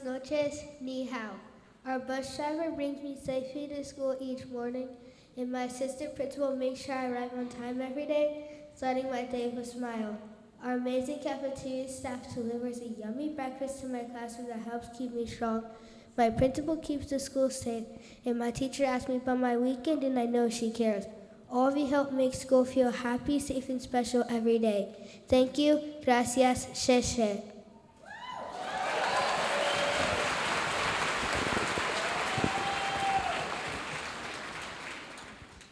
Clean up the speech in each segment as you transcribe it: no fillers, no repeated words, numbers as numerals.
noches, ni hao. Our bus driver brings me safely to school each morning, and my assistant principal makes sure I arrive on time every day, starting my day with a smile. Our amazing cafeteria staff delivers a yummy breakfast to my classroom that helps keep me strong. My principal keeps the school safe, and my teacher asks me about my weekend, and I know she cares. All of you help make school feel happy, safe, and special every day. Thank you. Gracias. Sheshe.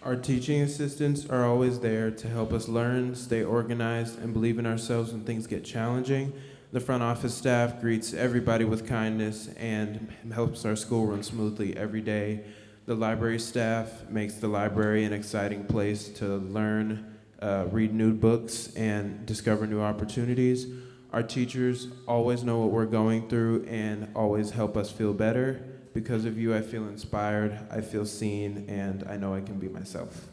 Our teaching assistants are always there to help us learn, stay organized, and believe in ourselves when things get challenging. The front office staff greets everybody with kindness and helps our school run smoothly every day. The library staff makes the library an exciting place to learn, read new books, and discover new opportunities. Our teachers always know what we're going through and always help us feel better. Because of you, I feel inspired, I feel seen, and I know I can be myself.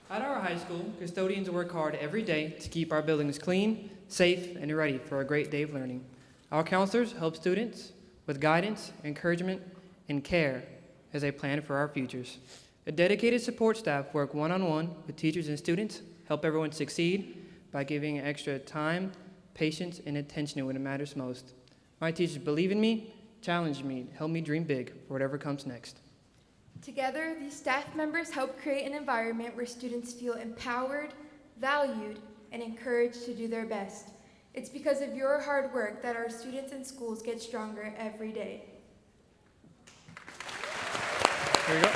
At our high school, custodians work hard every day to keep our buildings clean, safe, and ready for a great day of learning. Our counselors help students with guidance, encouragement, and care as they plan for our futures. A dedicated support staff work one-on-one with teachers and students, help everyone succeed by giving extra time, patience, and attention when it matters most. My teachers believe in me, challenge me, help me dream big for whatever comes next. Together, these staff members help create an environment where students feel empowered, valued, and encouraged to do their best. It's because of your hard work that our students and schools get stronger every day. Here you go.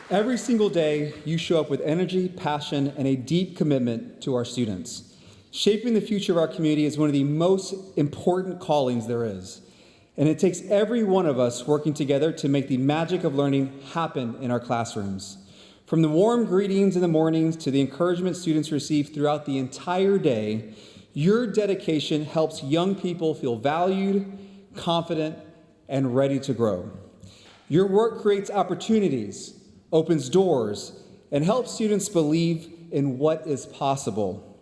Every single day, you show up with energy, passion, and a deep commitment to our students. Shaping the future of our community is one of the most important callings there is. And it takes every one of us working together to make the magic of learning happen in our classrooms. From the warm greetings in the mornings to the encouragement students receive throughout the entire day, your dedication helps young people feel valued, confident, and ready to grow. Your work creates opportunities, opens doors, and helps students believe in what is possible.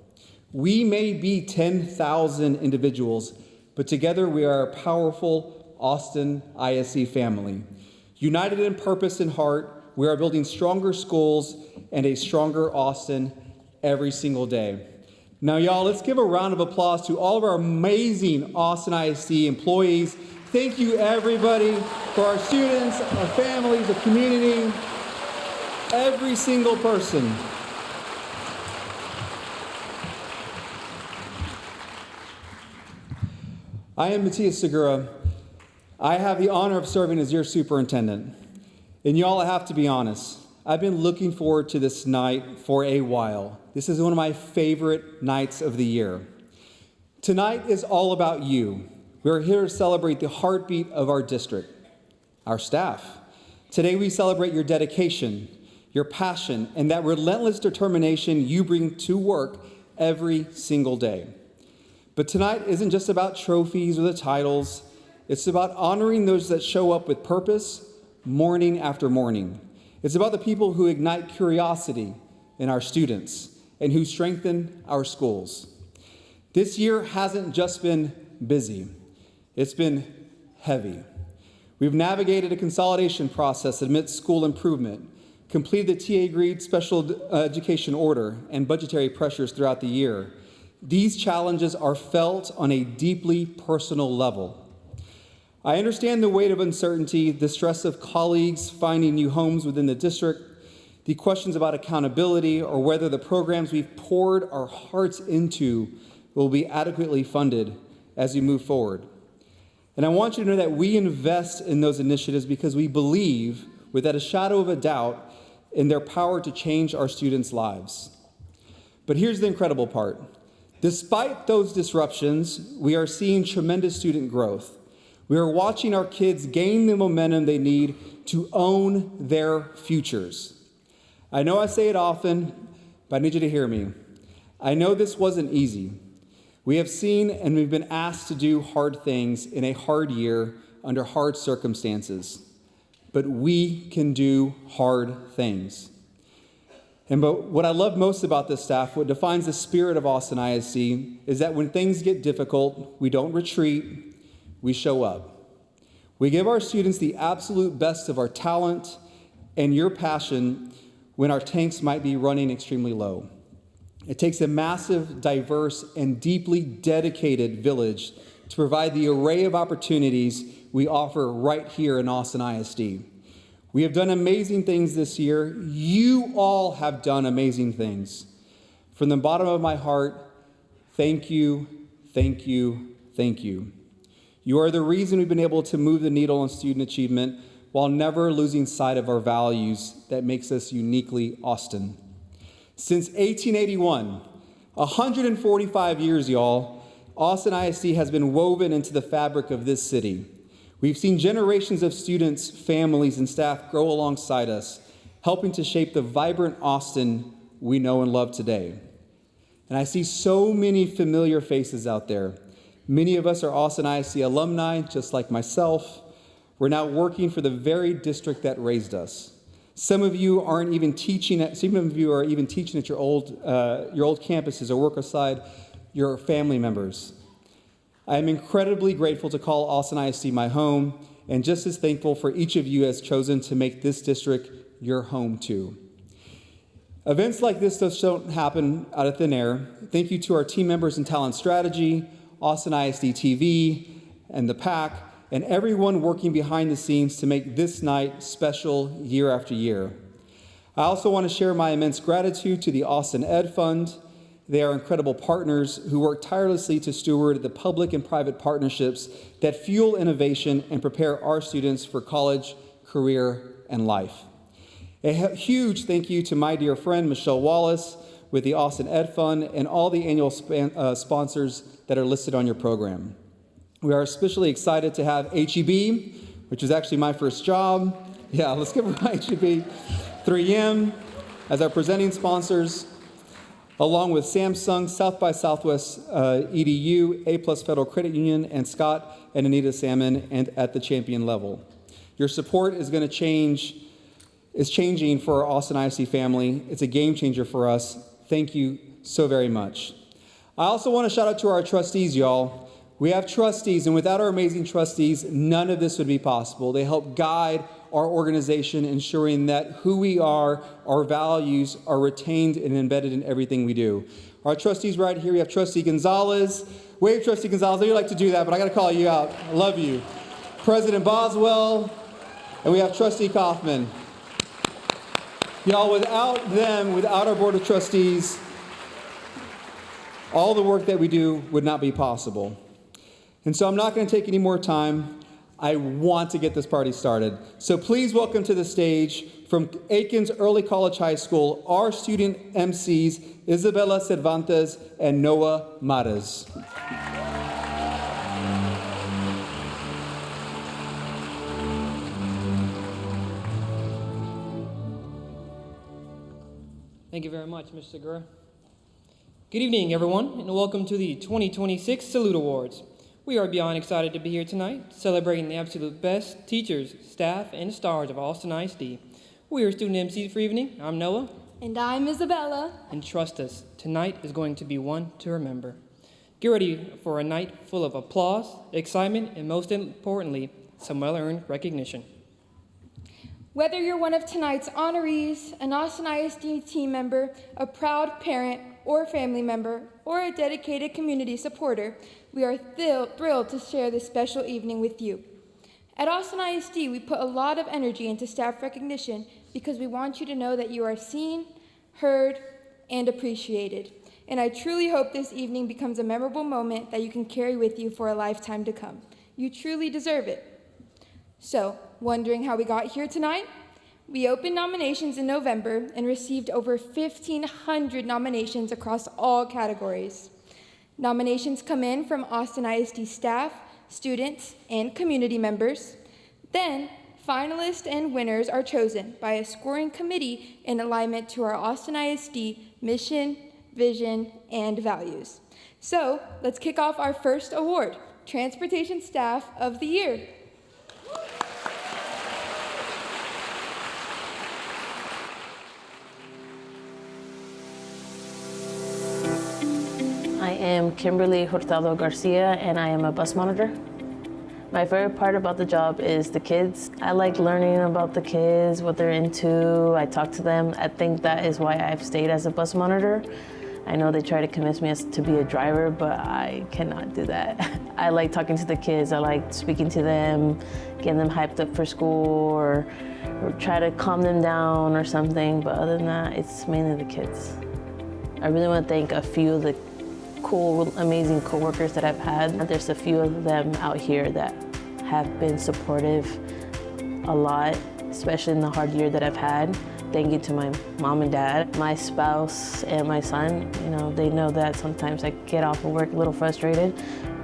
We may be 10,000 individuals, but together we are a powerful Austin ISD family. United in purpose and heart, we are building stronger schools and a stronger Austin every single day. Now, y'all, let's give a round of applause to all of our amazing Austin ISD employees. Thank you, everybody, for our students, our families, the community, every single person. I am Matias Segura. I have the honor of serving as your superintendent. And y'all, I have to be honest, I've been looking forward to this night for a while. This is one of my favorite nights of the year. Tonight is all about you. We're here to celebrate the heartbeat of our district, our staff. Today we celebrate your dedication, your passion, and that relentless determination you bring to work every single day. But tonight isn't just about trophies or the titles. It's about honoring those that show up with purpose, morning after morning. It's about the people who ignite curiosity in our students and who strengthen our schools. This year hasn't just been busy. It's been heavy. We've navigated a consolidation process amidst school improvement, completed the TA agreed special education order, and budgetary pressures throughout the year. These challenges are felt on a deeply personal level. I understand the weight of uncertainty, the stress of colleagues finding new homes within the district, the questions about accountability, or whether the programs we've poured our hearts into will be adequately funded as we move forward. And I want you to know that we invest in those initiatives because we believe, without a shadow of a doubt, in their power to change our students' lives. But here's the incredible part. Despite those disruptions, we are seeing tremendous student growth. We are watching our kids gain the momentum they need to own their futures. I know I say it often, but I need you to hear me. I know this wasn't easy. We have seen and we've been asked to do hard things in a hard year under hard circumstances. but we can do hard things. But what I love most about this staff, what defines the spirit of Austin ISD, is that when things get difficult, we don't retreat, we show up. We give our students the absolute best of our talent and your passion when our tanks might be running extremely low. It takes a massive, diverse, and deeply dedicated village to provide the array of opportunities we offer right here in Austin ISD. We have done amazing things this year. You all have done amazing things. From the bottom of my heart, thank you, thank you, thank you. You are the reason we've been able to move the needle on student achievement while never losing sight of our values that makes us uniquely Austin. Since 1881, 145 years, y'all, Austin ISD has been woven into the fabric of this city. We've seen generations of students, families, and staff grow alongside us, helping to shape the vibrant Austin we know and love today. And I see so many familiar faces out there. Many of us are Austin ISD alumni, just like myself. We're now working for the very district that raised us. Some of you are even teaching at your old campuses or work aside your family members. I am incredibly grateful to call Austin ISD my home, and just as thankful for each of you has chosen to make this district your home too. Events like this just don't happen out of thin air. Thank you to our team members in Talent Strategy, Austin ISD TV, and the PAC, and everyone working behind the scenes to make this night special year after year. I also want to share my immense gratitude to the Austin Ed Fund. They are incredible partners who work tirelessly to steward the public and private partnerships that fuel innovation and prepare our students for college, career, and life. A huge thank you to my dear friend Michelle Wallace with the Austin Ed Fund and all the annual sponsors that are listed on your program. We are especially excited to have HEB, which is actually my first job. Yeah, let's give it HEB. 3M as our presenting sponsors, along with Samsung, South by Southwest EDU, A+ Federal Credit Union, and Scott and Anita Salmon, and at the champion level. Your support is changing for our Austin ISD family. It's a game changer for us. Thank you so very much. I also want to shout out to our trustees, y'all. We have trustees, and without our amazing trustees, none of this would be possible. They help guide our organization, ensuring that who we are, our values, are retained and embedded in everything we do. Our trustees right here, we have Trustee Gonzalez. Wave, Trustee Gonzalez. I know you like to do that, but I got to call you out. I love you. President Boswell, and we have Trustee Kaufman. Y'all, without them, without our Board of Trustees, all the work that we do would not be possible. And so I'm not going to take any more time. I want to get this party started. So please welcome to the stage from Aikens Early College High School, our student MCs, Isabella Cervantes and Noah Mares. Thank you very much, Mr. Segura. Good evening, everyone, and welcome to the 2026 Salute Awards. We are beyond excited to be here tonight, celebrating the absolute best teachers, staff, and stars of Austin ISD. We are student MCs for evening. I'm Noah. And I'm Isabella. And trust us, tonight is going to be one to remember. Get ready for a night full of applause, excitement, and most importantly, some well-earned recognition. Whether you're one of tonight's honorees, an Austin ISD team member, a proud parent or family member, or a dedicated community supporter, we are thrilled to share this special evening with you. At Austin ISD, we put a lot of energy into staff recognition because we want you to know that you are seen, heard, and appreciated. And I truly hope this evening becomes a memorable moment that you can carry with you for a lifetime to come. You truly deserve it. So, wondering how we got here tonight? We opened nominations in November and received over 1,500 nominations across all categories. Nominations come in from Austin ISD staff, students, and community members. Then, finalists and winners are chosen by a scoring committee in alignment to our Austin ISD mission, vision, and values. So, let's kick off our first award, Transportation Staff of the Year. am Kimberly Hurtado Garcia, and I am a bus monitor. My favorite part about the job is the kids. I like learning about the kids, what they're into. I talk to them. I think that is why I've stayed as a bus monitor. I know they try to convince me to be a driver, but I cannot do that. I like talking to the kids. I like speaking to them, getting them hyped up for school, or try to calm them down or something. But other than that, it's mainly the kids. I really want to thank a few of the cool, amazing coworkers that I've had. There's a few of them out here that have been supportive a lot, especially in the hard year that I've had. Thank you to my mom and dad, my spouse, and my son. You know, they know that sometimes I get off of work a little frustrated,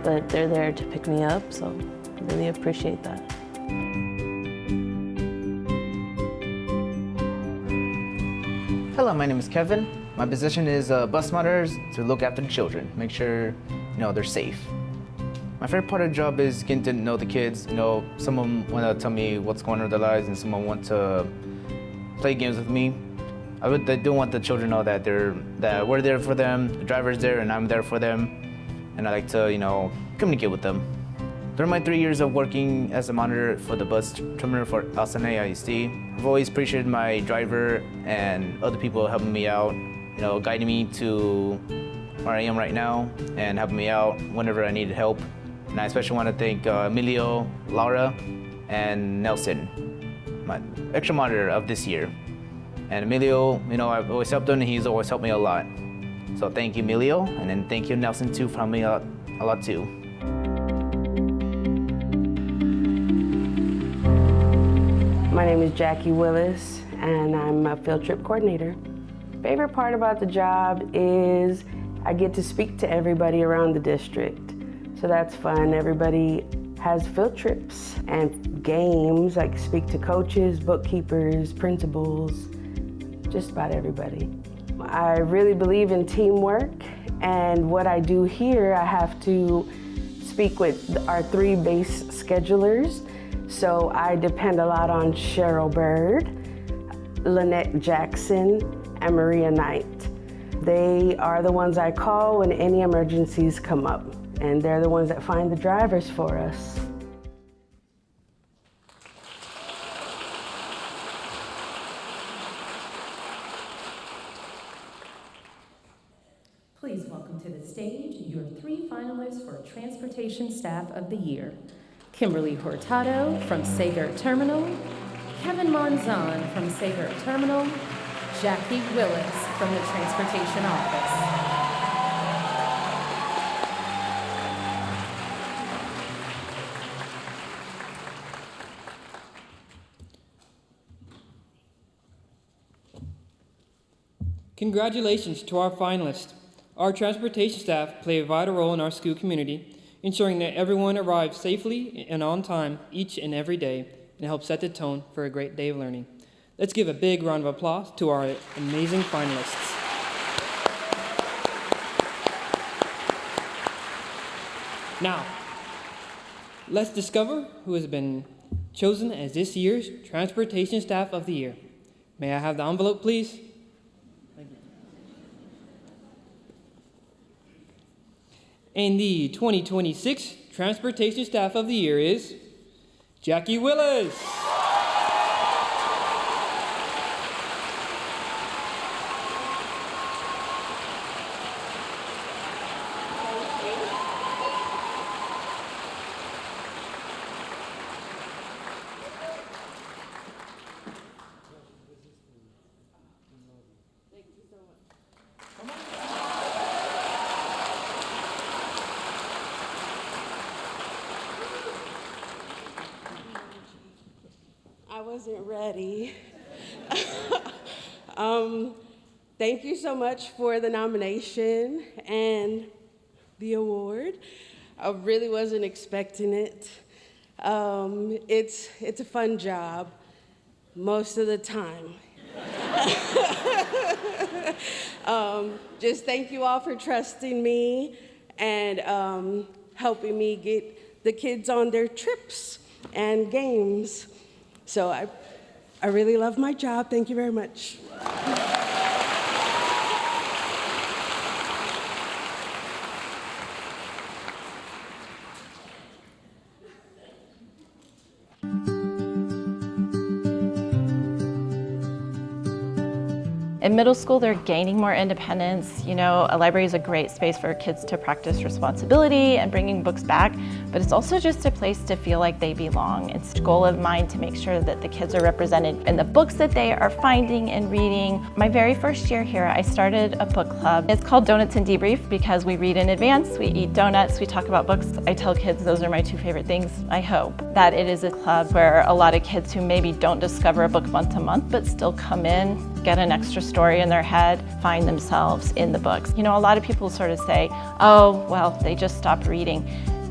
but they're there to pick me up, so I really appreciate that. Hello, my name is Kevin. My position is bus monitors to look after the children, make sure they're safe. My favorite part of the job is getting to know the kids. Some of them want to tell me what's going on in their lives, and some of them want to play games with me. I do want the children to know that we're there for them, the driver's there, and I'm there for them, and I like to communicate with them. During my 3 years of working as a monitor for the bus terminal for El Sinai ISD, I've always appreciated my driver and other people helping me out, guiding me to where I am right now and helping me out whenever I needed help. And I especially want to thank Emilio, Laura, and Nelson, my extra monitor of this year. And Emilio, I've always helped him, and he's always helped me a lot. So thank you, Emilio, and then thank you, Nelson, too, for helping me out a lot too. My name is Jackie Willis, and I'm a field trip coordinator. Favorite part about the job is I get to speak to everybody around the district. So that's fun. Everybody has field trips and games. I speak to coaches, bookkeepers, principals, just about everybody. I really believe in teamwork, and what I do here, I have to speak with our 3 base schedulers. So I depend a lot on Cheryl Bird, Lynette Jackson, and Maria Knight. They are the ones I call when any emergencies come up, and they're the ones that find the drivers for us. Please welcome to the stage your 3 finalists for Transportation Staff of the Year. Kimberly Hurtado from Sager Terminal, Kevin Monzon from Sager Terminal, Jackie Willis from the Transportation Office. Congratulations to our finalists. Our transportation staff play a vital role in our school community, ensuring that everyone arrives safely and on time each and every day, and help set the tone for a great day of learning. Let's give a big round of applause to our amazing finalists. Now, let's discover who has been chosen as this year's Transportation Staff of the Year. May I have the envelope, please? And the 2026 Transportation Staff of the Year is Jackie Willis. I wasn't ready. Thank you so much for the nomination and the award. I really wasn't expecting it. It's a fun job most of the time. Just thank you all for trusting me and helping me get the kids on their trips and games. So I really love my job. Thank you very much. In middle school, they're gaining more independence. You know, a library is a great space for kids to practice responsibility and bringing books back, but it's also just a place to feel like they belong. It's a goal of mine to make sure that the kids are represented in the books that they are finding and reading. My very first year here, I started a book club. It's called Donuts and Debrief because we read in advance, we eat donuts, we talk about books. I tell kids those are my two favorite things. I hope that it is a club where a lot of kids who maybe don't discover a book month to month, but still come in, get an extra story in their head, find themselves in the books. You know, a lot of people sort of say, oh, well, they just stopped reading.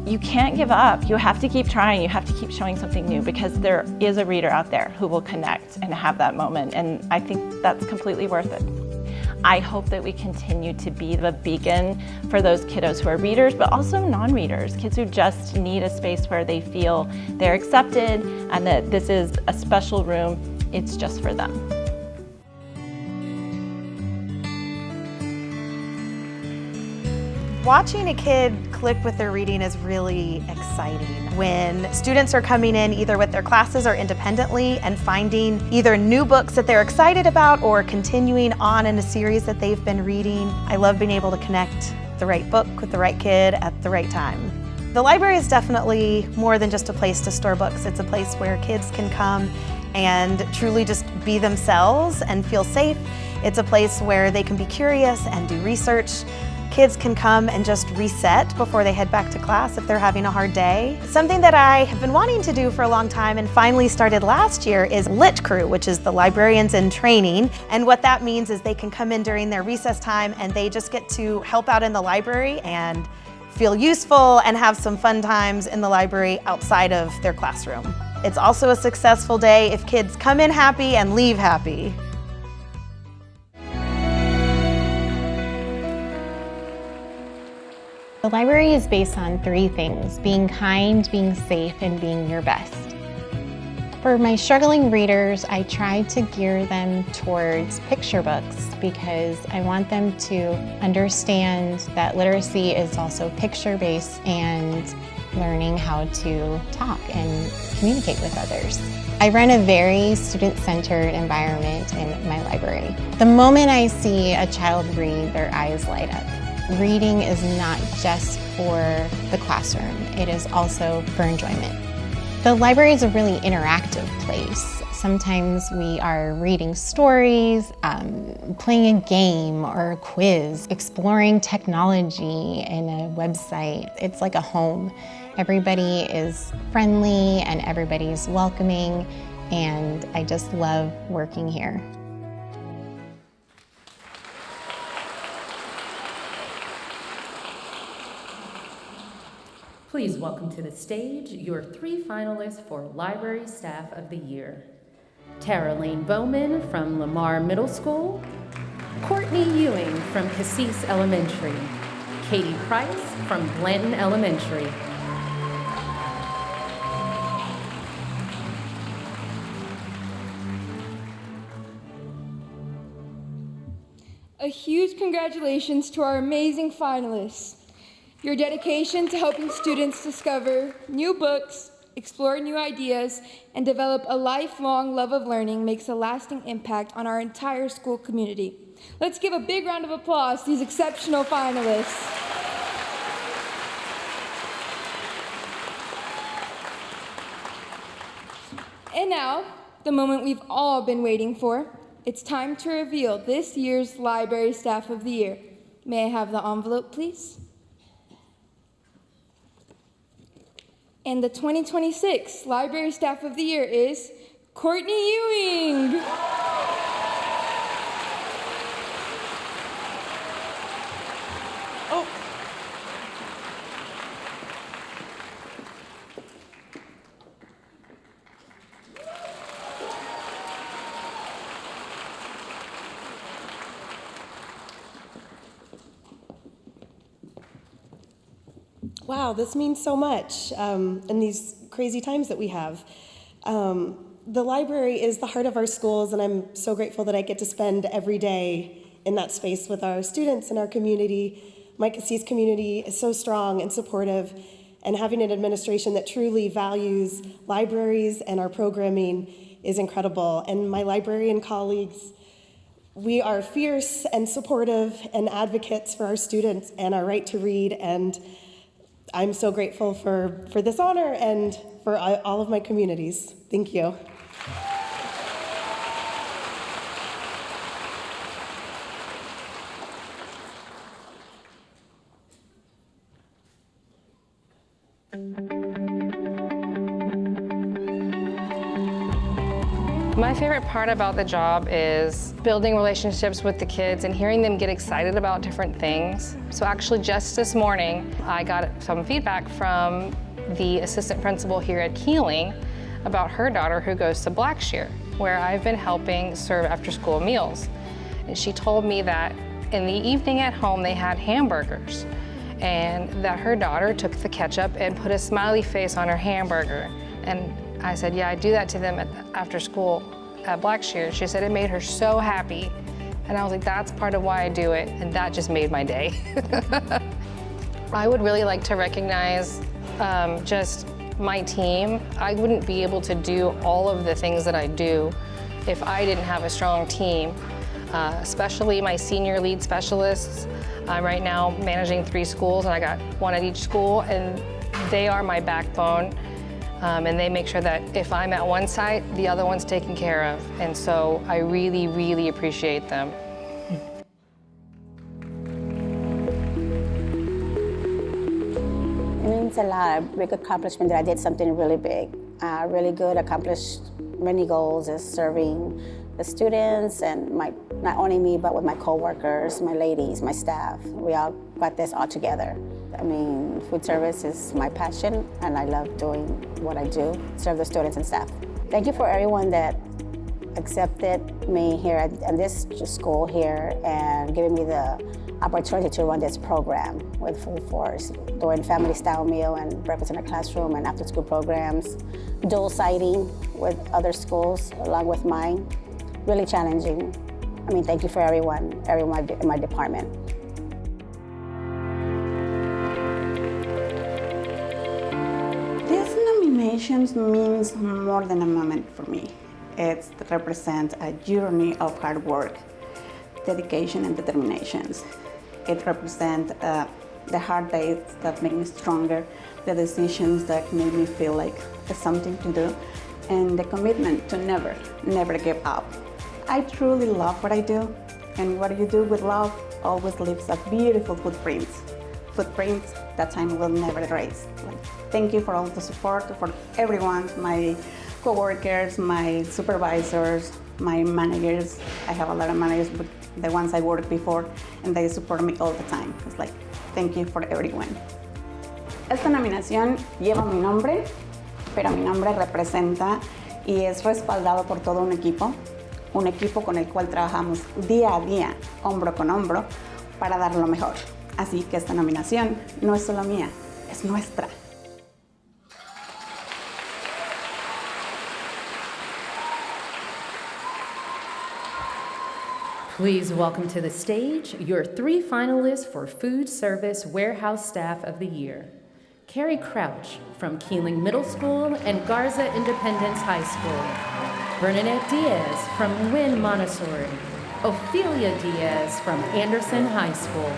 You can't give up. You have to keep trying. You have to keep showing something new because there is a reader out there who will connect and have that moment. And I think that's completely worth it. I hope that we continue to be the beacon for those kiddos who are readers, but also non-readers, kids who just need a space where they feel they're accepted and that this is a special room. It's just for them. Watching a kid click with their reading is really exciting. When students are coming in either with their classes or independently and finding either new books that they're excited about or continuing on in a series that they've been reading, I love being able to connect the right book with the right kid at the right time. The library is definitely more than just a place to store books. It's a place where kids can come and truly just be themselves and feel safe. It's a place where they can be curious and do research. Kids can come and just reset before they head back to class if they're having a hard day. Something that I have been wanting to do for a long time and finally started last year is Lit Crew, which is the librarians in training. And what that means is they can come in during their recess time and they just get to help out in the library and feel useful and have some fun times in the library outside of their classroom. It's also a successful day if kids come in happy and leave happy. The library is based on 3 things: being kind, being safe, and being your best. For my struggling readers, I try to gear them towards picture books because I want them to understand that literacy is also picture-based and learning how to talk and communicate with others. I run a very student-centered environment in my library. The moment I see a child read, their eyes light up. Reading is not just for the classroom, it is also for enjoyment. The library is a really interactive place. Sometimes we are reading stories, playing a game or a quiz, exploring technology in a website. It's like a home. Everybody is friendly and everybody's welcoming, and I just love working here. Please welcome to the stage your 3 finalists for Library Staff of the Year. Tara Lane Bowman from Lamar Middle School, Courtney Ewing from Cassis Elementary, Katie Price from Blanton Elementary. A huge congratulations to our amazing finalists. Your dedication to helping students discover new books, explore new ideas, and develop a lifelong love of learning makes a lasting impact on our entire school community. Let's give a big round of applause to these exceptional finalists. And now, the moment we've all been waiting for. It's time to reveal this year's Library Staff of the Year. May I have the envelope, please? And the 2026 Library Staff of the Year is Courtney Ewing. Wow, this means so much in these crazy times that we have. The library is the heart of our schools, and I'm so grateful that I get to spend every day in that space with our students and our community. My Cassis community is so strong and supportive, and having an administration that truly values libraries and our programming is incredible. And my librarian colleagues, We are fierce and supportive and advocates for our students and our right to read, and I'm so grateful for this honor and for all of my communities. Thank you. My favorite part about the job is building relationships with the kids and hearing them get excited about different things. So actually just this morning, I got some feedback from the assistant principal here at Keeling about her daughter who goes to Blackshear, where I've been helping serve after-school meals. And she told me that in the evening at home they had hamburgers, and that her daughter took the ketchup and put a smiley face on her hamburger. And I said, yeah, I do that to them after school at Blackshear. She said it made her so happy. And I was like, that's part of why I do it. And that just made my day. I would really like to recognize just my team. I wouldn't be able to do all of the things that I do if I didn't have a strong team, especially my senior lead specialists. I'm right now managing 3 schools, and I got 1 at each school, and they are my backbone. And they make sure that if I'm at one site, the other one's taken care of. And so I really, really appreciate them. It means a lot, a big accomplishment that I did something really big. Really good, accomplished many goals is serving the students and not only me, but with my coworkers, my ladies, my staff. We all got this all together. I mean, food service is my passion, and I love doing what I do, serve the students and staff. Thank you for everyone that accepted me here at this school here and giving me the opportunity to run this program with Full Force, doing family-style meal and breakfast in the classroom and after-school programs, dual siting with other schools along with mine. Really challenging. I mean, thank you for everyone in my department. These nominations means more than a moment for me. It represents a journey of hard work, dedication, and determinations. It represents the hard days that make me stronger, the decisions that make me feel like there's something to do, and the commitment to never give up. I truly love what I do, and what you do with love always leaves a beautiful footprints that time will never erase. Thank you for all the support, for everyone, my coworkers, my supervisors, my managers. I have a lot of managers, but the ones I worked before, and they support me all the time. It's like, thank you for everyone. Esta nominación lleva mi nombre, pero mi nombre representa y es respaldado por todo un equipo con el cual trabajamos día a día, hombro con hombro, para dar lo mejor. Así que esta nominación no es solo mía, es nuestra. Please welcome to the stage your 3 finalists for Food Service Warehouse Staff of the Year. Carrie Crouch from Keeling Middle School and Garza Independence High School. Bernadette Diaz from Wynn Montessori. Ophelia Diaz from Anderson High School.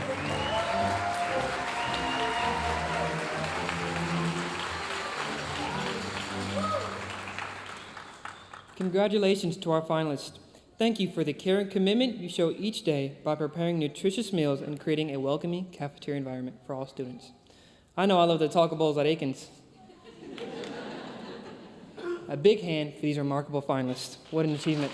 Congratulations to our finalists. Thank you for the care and commitment you show each day by preparing nutritious meals and creating a welcoming cafeteria environment for all students. I know I love the taco bowls at Aikens. A big hand for these remarkable finalists. What an achievement.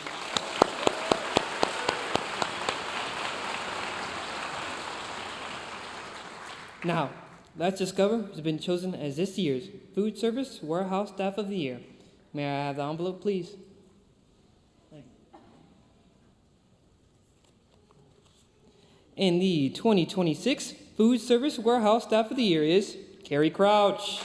Now, let's discover who's been chosen as this year's Food Service Warehouse Staff of the Year. May I have the envelope, please? And the 2026 Food Service Warehouse Staff of the Year is Carrie Crouch.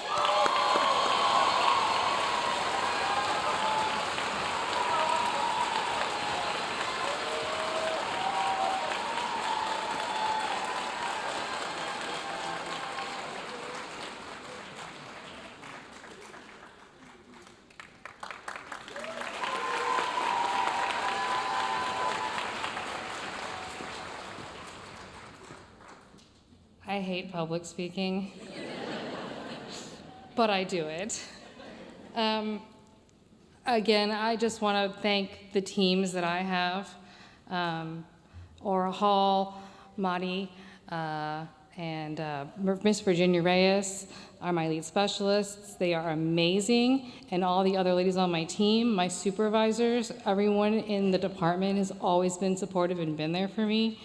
I hate public speaking, but I do it. Again, I just want to thank the teams that I have. Aura Hall, Madi, and Miss Virginia Reyes are my lead specialists. They are amazing. And all the other ladies on my team, my supervisors, everyone in the department has always been supportive and been there for me.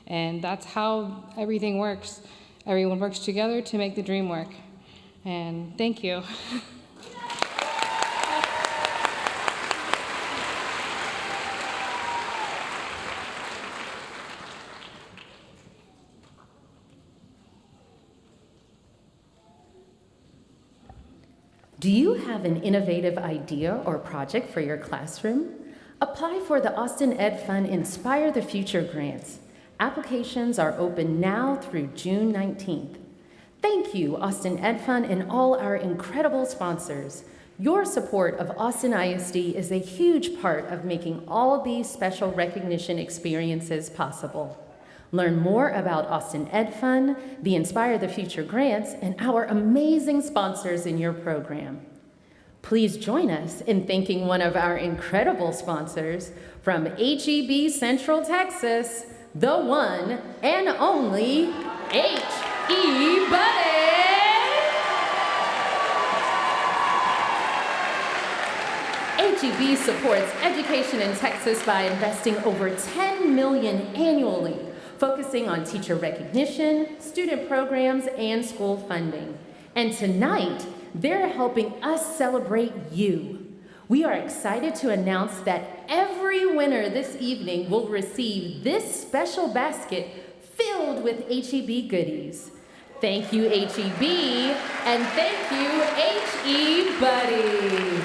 And that's how everything works. Everyone works together to make the dream work. And thank you. Do you have an innovative idea or project for your classroom? Apply for the Austin Ed Fund Inspire the Future grants. Applications are open now through June 19th. Thank you, Austin Ed Fund, and all our incredible sponsors. Your support of Austin ISD is a huge part of making all of these special recognition experiences possible. Learn more about Austin Ed Fund, the Inspire the Future grants, and our amazing sponsors in your program. Please join us in thanking one of our incredible sponsors from HEB Central Texas, the one and only H.E. Buddy. HEB supports education in Texas by investing over $10 million annually, focusing on teacher recognition, student programs, and school funding. And tonight, they're helping us celebrate you. We are excited to announce that every winner this evening will receive this special basket filled with HEB goodies. Thank you, HEB, and thank you, H.E. Buddy.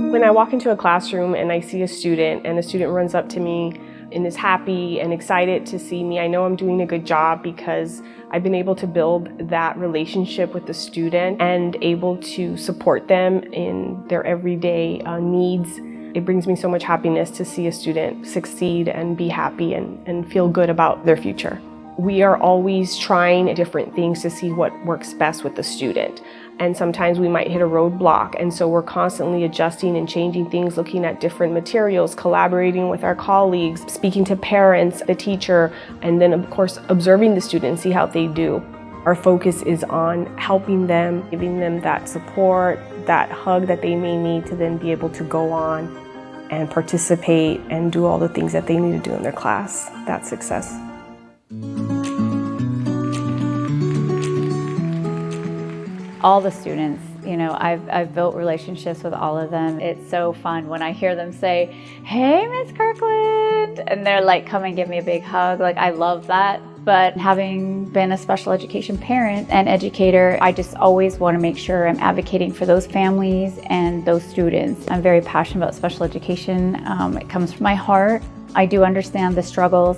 When I walk into a classroom and I see a student and the student runs up to me and is happy and excited to see me, I know I'm doing a good job because I've been able to build that relationship with the student and able to support them in their everyday needs. It brings me so much happiness to see a student succeed and be happy and feel good about their future. We are always trying different things to see what works best with the student. And sometimes we might hit a roadblock, and so we're constantly adjusting and changing things, looking at different materials, collaborating with our colleagues, speaking to parents, the teacher, and then of course observing the student, see how they do. Our focus is on helping them, giving them that support, that hug that they may need to then be able to go on and participate and do all the things that they need to do in their class. That's success. All the students, you know, I've built relationships with all of them. It's so fun when I hear them say, "Hey, Miss Kirkland," and they're like, come and give me a big hug. Like, I love that. But having been a special education parent and educator, I just always want to make sure I'm advocating for those families and those students. I'm very passionate about special education. It comes from my heart. I do understand the struggles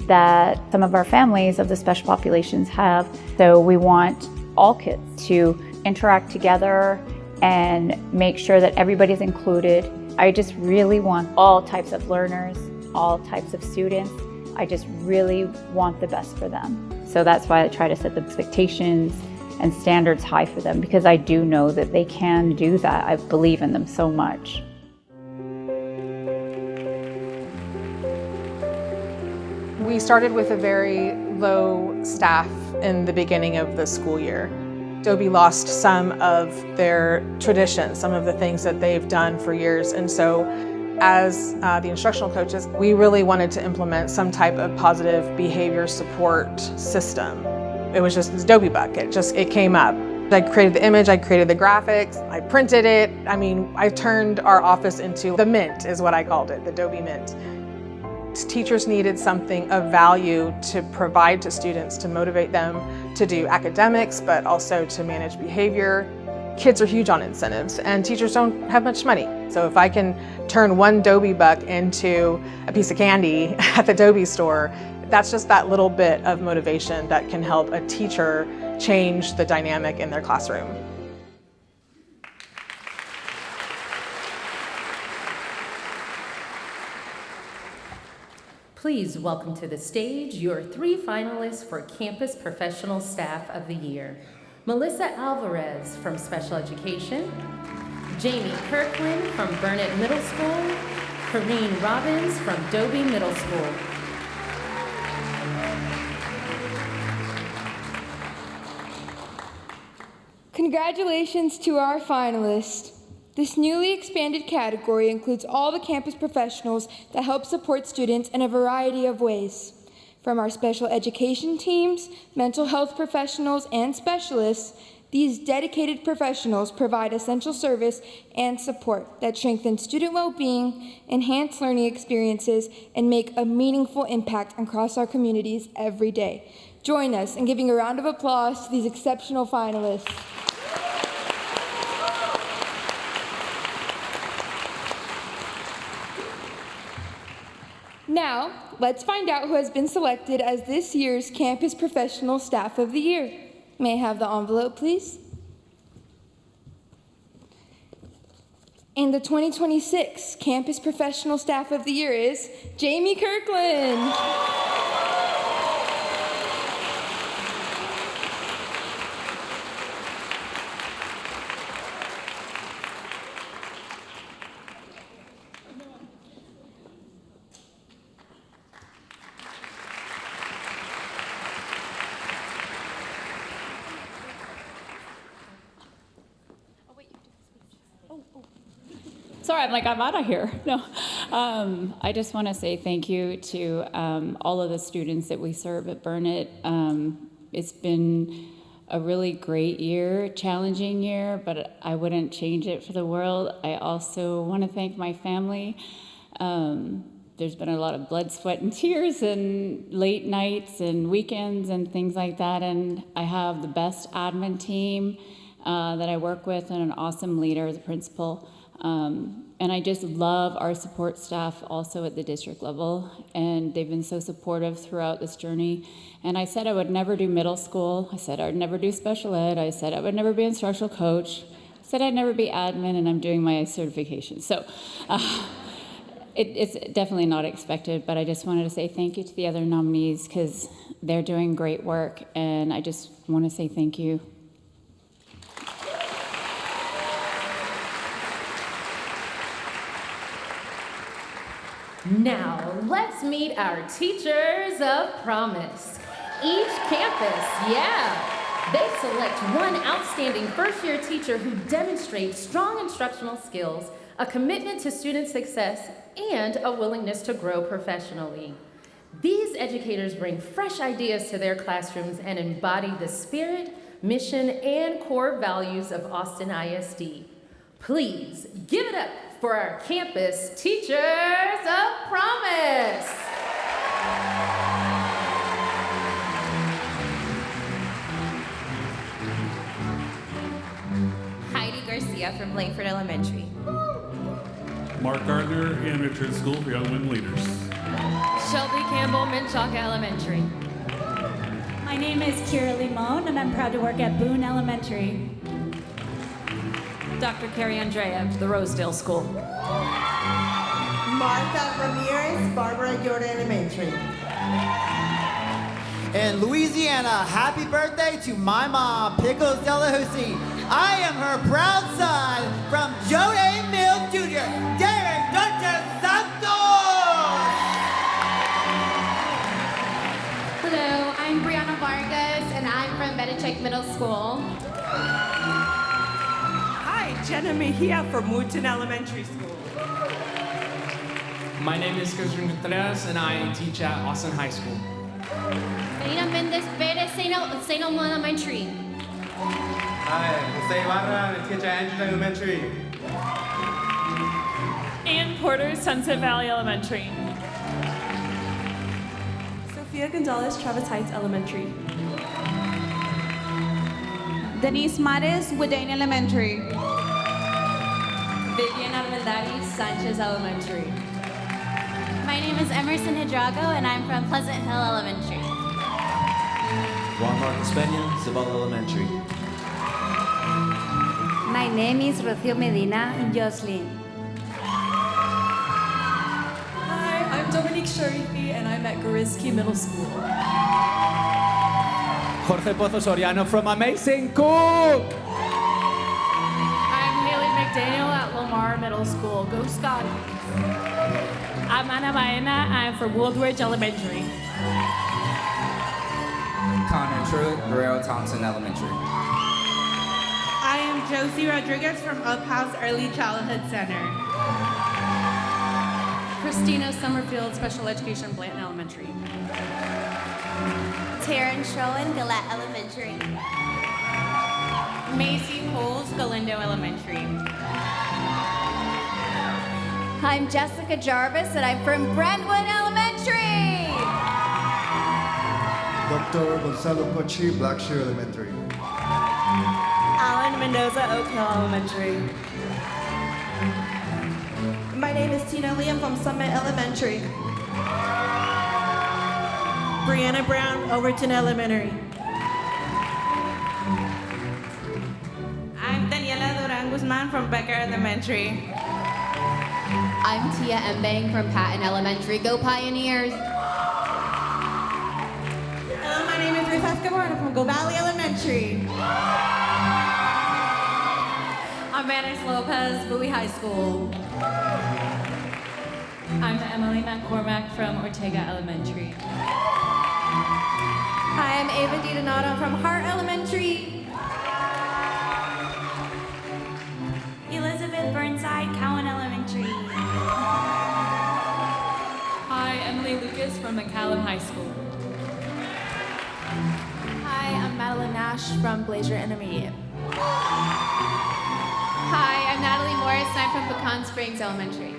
that some of our families of the special populations have. So we want all kids to interact together and make sure that everybody's included. I just really want all types of learners, all types of students. I just really want the best for them. So that's why I try to set the expectations and standards high for them, because I do know that they can do that. I believe in them so much. We started with a very low staff in the beginning of the school year. Dobie lost some of their traditions, some of the things that they've done for years. And so as the instructional coaches, we really wanted to implement some type of positive behavior support system. It was just this Dobie bucket, it came up. I created the image, I created the graphics, I printed it. I mean, I turned our office into the Mint is what I called it, the Dobie Mint. Teachers needed something of value to provide to students to motivate them to do academics, but also to manage behavior. kids are huge on incentives and teachers don't have much money. So if I can turn one Dobie buck into a piece of candy at the Dobie store, that's just that little bit of motivation that can help a teacher change the dynamic in their classroom. Please welcome to the stage your 3 finalists for Campus Professional Staff of the Year. Melissa Alvarez from Special Education, Jamie Kirkland from Burnett Middle School, Corrine Robbins from Dobie Middle School. Congratulations to our finalists. This newly expanded category includes all the campus professionals that help support students in a variety of ways. From our special education teams, mental health professionals, and specialists, these dedicated professionals provide essential service and support that strengthen student well-being, enhance learning experiences, and make a meaningful impact across our communities every day. Join us in giving a round of applause to these exceptional finalists. Now, let's find out who has been selected as this year's Campus Professional Staff of the Year. May I have the envelope, please? And the 2026 Campus Professional Staff of the Year is Jamie Kirkland. Sorry, I'm out of here. No, I just want to say thank you to all of the students that we serve at Burnett. It's been a really great year, challenging year, but I wouldn't change it for the world. I also want to thank my family. There's been a lot of blood, sweat, and tears, and late nights and weekends and things like that. And I have the best admin team that I work with, and an awesome leader, the principal. And I just love our support staff also at the district level, and they've been so supportive throughout this journey. And I said I would never do middle school. I said I would never do special ed. I said I would never be an instructional coach. I said I'd never be admin, and I'm doing my certification. So it's definitely not expected, but I just wanted to say thank you to the other nominees because they're doing great work, and I just want to say thank you. Now, let's meet our Teachers of Promise. Each campus, they select one outstanding first-year teacher who demonstrates strong instructional skills, a commitment to student success, and a willingness to grow professionally. These educators bring fresh ideas to their classrooms and embody the spirit, mission, and core values of Austin ISD. Please give it up for our campus Teachers of Promise. Heidi Garcia from Langford Elementary. Mark Gardner and Richard School for Young Women Leaders. Shelby Campbell, Menchaca Elementary. My name is Kira Limon, and I'm proud to work at Boone Elementary. Dr. Carrie Andreev, the Rosedale School. Martha Ramirez, Barbara Jordan Elementary. In Louisiana, happy birthday to my mom, Pickles Delahousie. I am her proud son from Joe A. Mills Jr., Derek Dutcher Santos. Hello, I'm Brianna Vargas, and I'm from Belichick Middle School. Jenna Mejia from Wooten Elementary School. My name is Christian Contreras, and I teach at Austin High School. Marina Mendez Perez, St. Elmo Elementary. Hi, Jose Ibarra, I teach at Andrews Elementary. Ann Porter, Sunset Valley Elementary. Sophia Gonzalez, Travis Heights Elementary. Denise Mares, Wadane Elementary. Vivian Armendariz, Sanchez Elementary. My name is Emerson Hidrago, and I'm from Pleasant Hill Elementary. Juan Marcos Peña, Zabala Elementary. My name is Rocio Medina Jocelyn. Hi, I'm Dominique Sharifi, and I'm at Goriski Middle School. Jorge Pozo Soriano from Amazing Cook. I'm Haley McDaniel at Lamar Middle School. Go Scotties! I'm Ana Baena. I'm from Woodbridge Elementary. Connor Truitt, Guerrero Thompson Elementary. I am Josie Rodriguez from Up House Early Childhood Center. Christina Summerfield, Special Education, Blanton Elementary. Taryn Sherwin, Gillette Elementary. Macy Coles, Galindo Elementary. I'm Jessica Jarvis, and I'm from Brentwood Elementary. Dr. Gonzalo Cochi, Blackshear Elementary. Alan Mendoza, Oak Hill Elementary. My name is Tina Liam from Summit Elementary. Brianna Brown, Overton Elementary. I'm Daniela Duran Guzman from Becker Elementary. I'm Tia Mbang from Patton Elementary. Go Pioneers! Hello, my name is Ruth Escobar. I'm from Go Valley Elementary. I'm Manis Lopez, Bowie High School. I'm Emily McCormack from Ortega Elementary. Hi, I'm Ava DiDonato from Hart Elementary. Elizabeth Burnside, Cowan Elementary. Hi, Emily Lucas from McCallum High School. Hi, I'm Madeline Nash from Blazer Intermediate. Hi, I'm Natalie Morris, and I'm from Pecan Springs Elementary.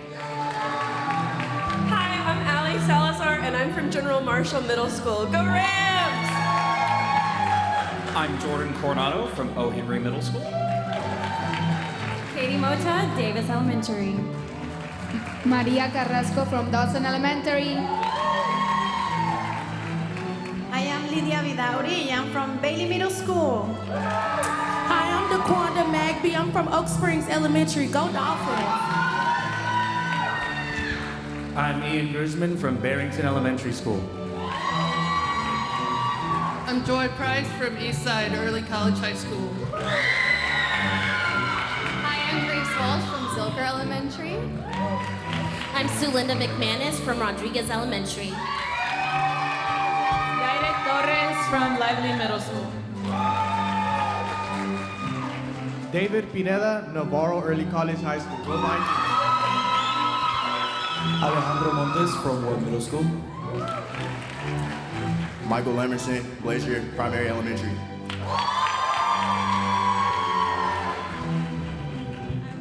Hi, I'm Allie Salazar, and I'm from General Marshall Middle School. Go Rams! I'm Jordan Coronado from O. Henry Middle School. Katie Mota, Davis Elementary. Maria Carrasco from Dawson Elementary. I am Lydia Vidauri. I'm from Bailey Middle School. Hi, I'm DeQuanda Magby. I'm from Oak Springs Elementary. Go Dolphins! I'm Ian Guzman from Barrington Elementary School. I'm Joy Price from Eastside Early College High School. Hi, I'm Grace Walsh from Zilker Elementary. I'm Sue Linda McManus from Rodriguez Elementary. Yaire Torres from Lively Middle School. David Pineda, Navarro Early College High School. Go Vikings. Alejandro Montes from Ward Middle School. Michael Emerson, Blazier Primary Elementary.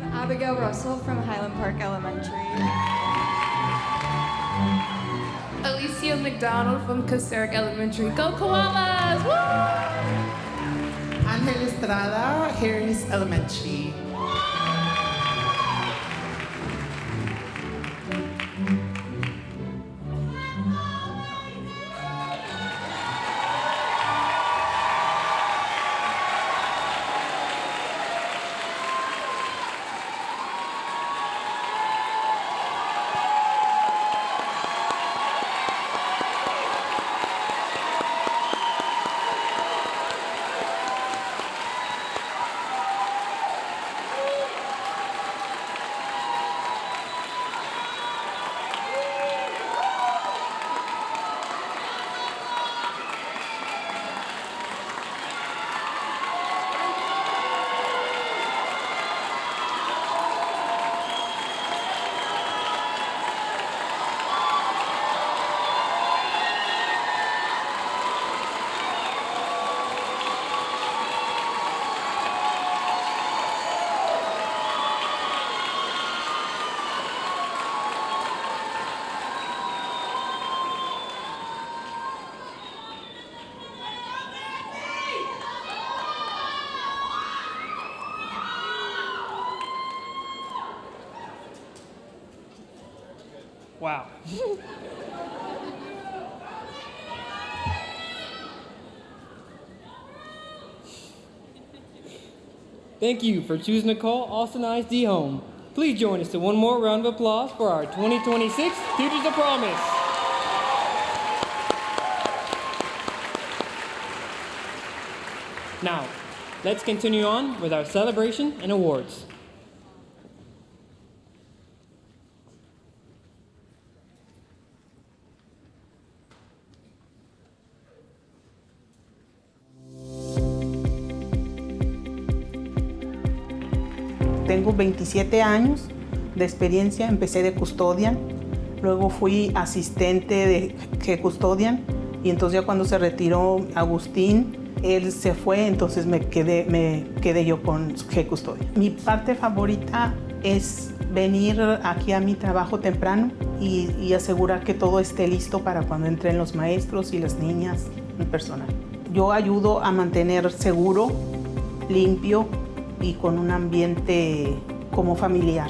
I'm Abigail Russell from Highland Park Elementary. Alicia McDonald from Coseric Elementary. Go Koalas! Woo! Angel Estrada, Harris Elementary. Wow. Thank you for choosing to call Austin ISD home. Please join us in one more round of applause for our 2026 Teachers of Promise. Now, let's continue on with our celebration and awards. Tengo 27 años de experiencia, empecé de custodian, luego fui asistente de Head Custodian y entonces ya cuando se retiró Agustín, él se fue, entonces me quedé yo con Head Custodian. Mi parte favorita es venir aquí a mi trabajo temprano y asegurar que todo esté listo para cuando entren los maestros y las niñas, el personal. Yo ayudo a mantener seguro, limpio y con un ambiente como familiar.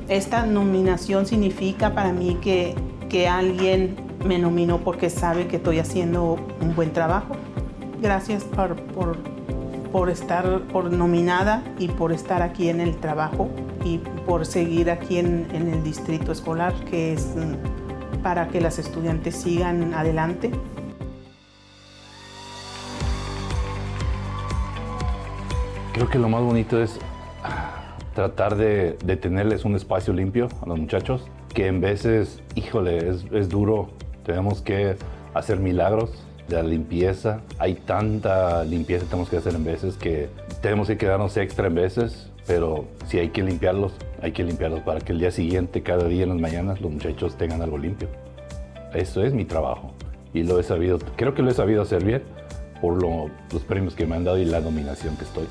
Esta nominación significa para mí que alguien me nominó porque sabe que estoy haciendo un buen trabajo. Gracias por nominada y por estar aquí en el trabajo y por seguir aquí en el distrito escolar, que es para que las estudiantes sigan adelante. Creo que lo más bonito es tratar de tenerles un espacio limpio a los muchachos, que en veces, híjole, es duro. Tenemos que hacer milagros de la limpieza. Hay tanta limpieza que tenemos que hacer en veces que tenemos que quedarnos extra en veces, pero si hay que limpiarlos para que el día siguiente, cada día en las mañanas, los muchachos tengan algo limpio. Eso es mi trabajo y creo que lo he sabido hacer bien por los premios que me han dado y la nominación que estoy.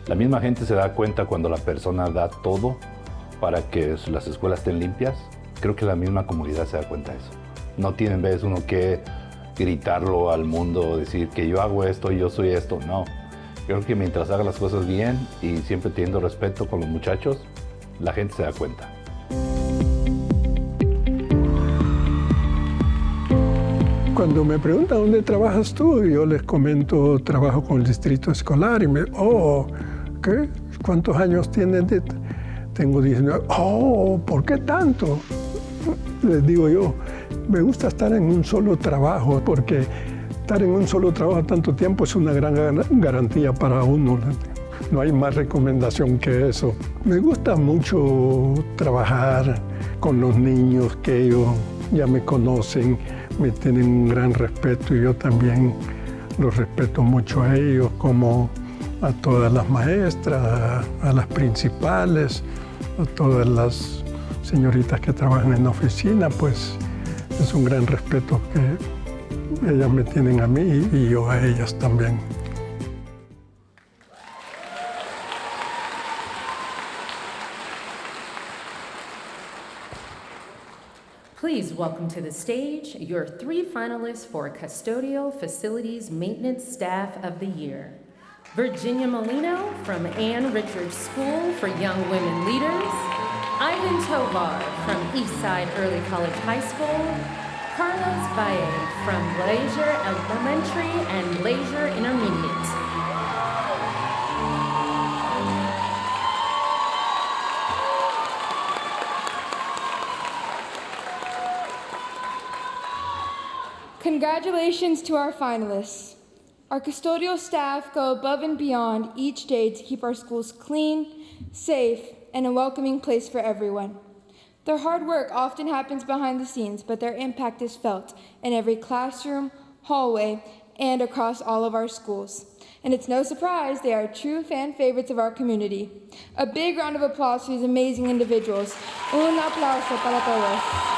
La misma gente se da cuenta cuando la persona da todo para que las escuelas estén limpias. Creo que la misma comunidad se da cuenta de eso. No tiene en vez uno que gritarlo al mundo, decir que yo hago esto, yo soy esto. No. Creo que mientras haga las cosas bien y siempre teniendo respeto con los muchachos, la gente se da cuenta. Cuando me preguntan dónde trabajas tú, yo les comento, trabajo con el distrito escolar y ¿qué? ¿Cuántos años tienes? Tengo 19. ¿Por qué tanto? Les digo yo, me gusta estar en un solo trabajo porque estar en un solo trabajo tanto tiempo es una gran garantía para uno. No hay más recomendación que eso. Me gusta mucho trabajar con los niños que ellos ya me conocen, me tienen un gran respeto y yo también los respeto mucho a ellos, como a todas las maestras, a las principales, a todas las señoritas que trabajan en la oficina, pues es un gran respeto que ellas me tienen a mí y yo a ellas también. Please welcome to the stage your 3 finalists for Custodial Facilities Maintenance Staff of the Year. Virginia Molino from Ann Richards School for Young Women Leaders, Ivan Tovar from Eastside Early College High School, Carlos Valle from Blazer Elementary and Blazer Intermediate. Congratulations to our finalists. Our custodial staff go above and beyond each day to keep our schools clean, safe, and a welcoming place for everyone. Their hard work often happens behind the scenes, but their impact is felt in every classroom, hallway, and across all of our schools. And it's no surprise they are true fan favorites of our community. A big round of applause for these amazing individuals. Un aplauso para todos.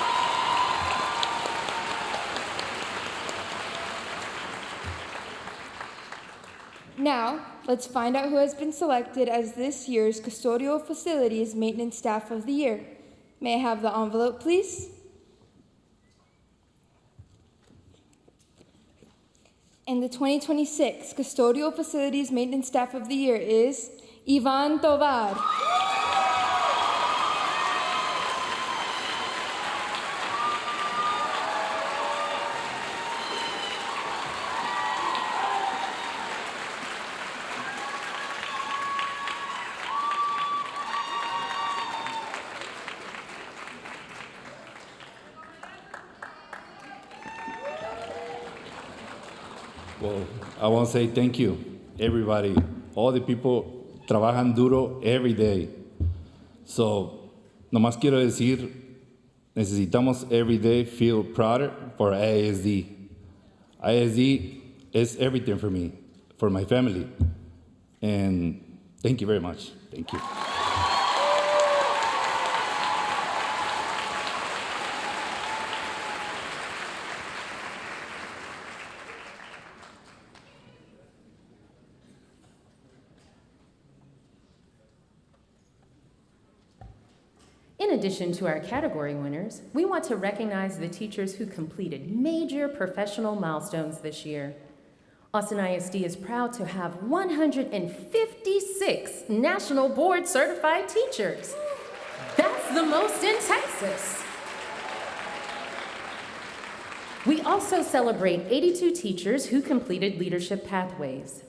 Now, let's find out who has been selected as this year's Custodial Facilities Maintenance Staff of the Year. May I have the envelope, please? And the 2026 Custodial Facilities Maintenance Staff of the Year is Ivan Tovar. Well, I want to say thank you, everybody. All the people trabajan duro every day. So, nomás quiero decir, necesitamos every day feel prouder for ISD. ISD is everything for me, for my family. And thank you very much. Thank you. In addition to our category winners, we want to recognize the teachers who completed major professional milestones this year. Austin ISD is proud to have 156 National Board Certified teachers. That's the most in Texas. We also celebrate 82 teachers who completed leadership pathways.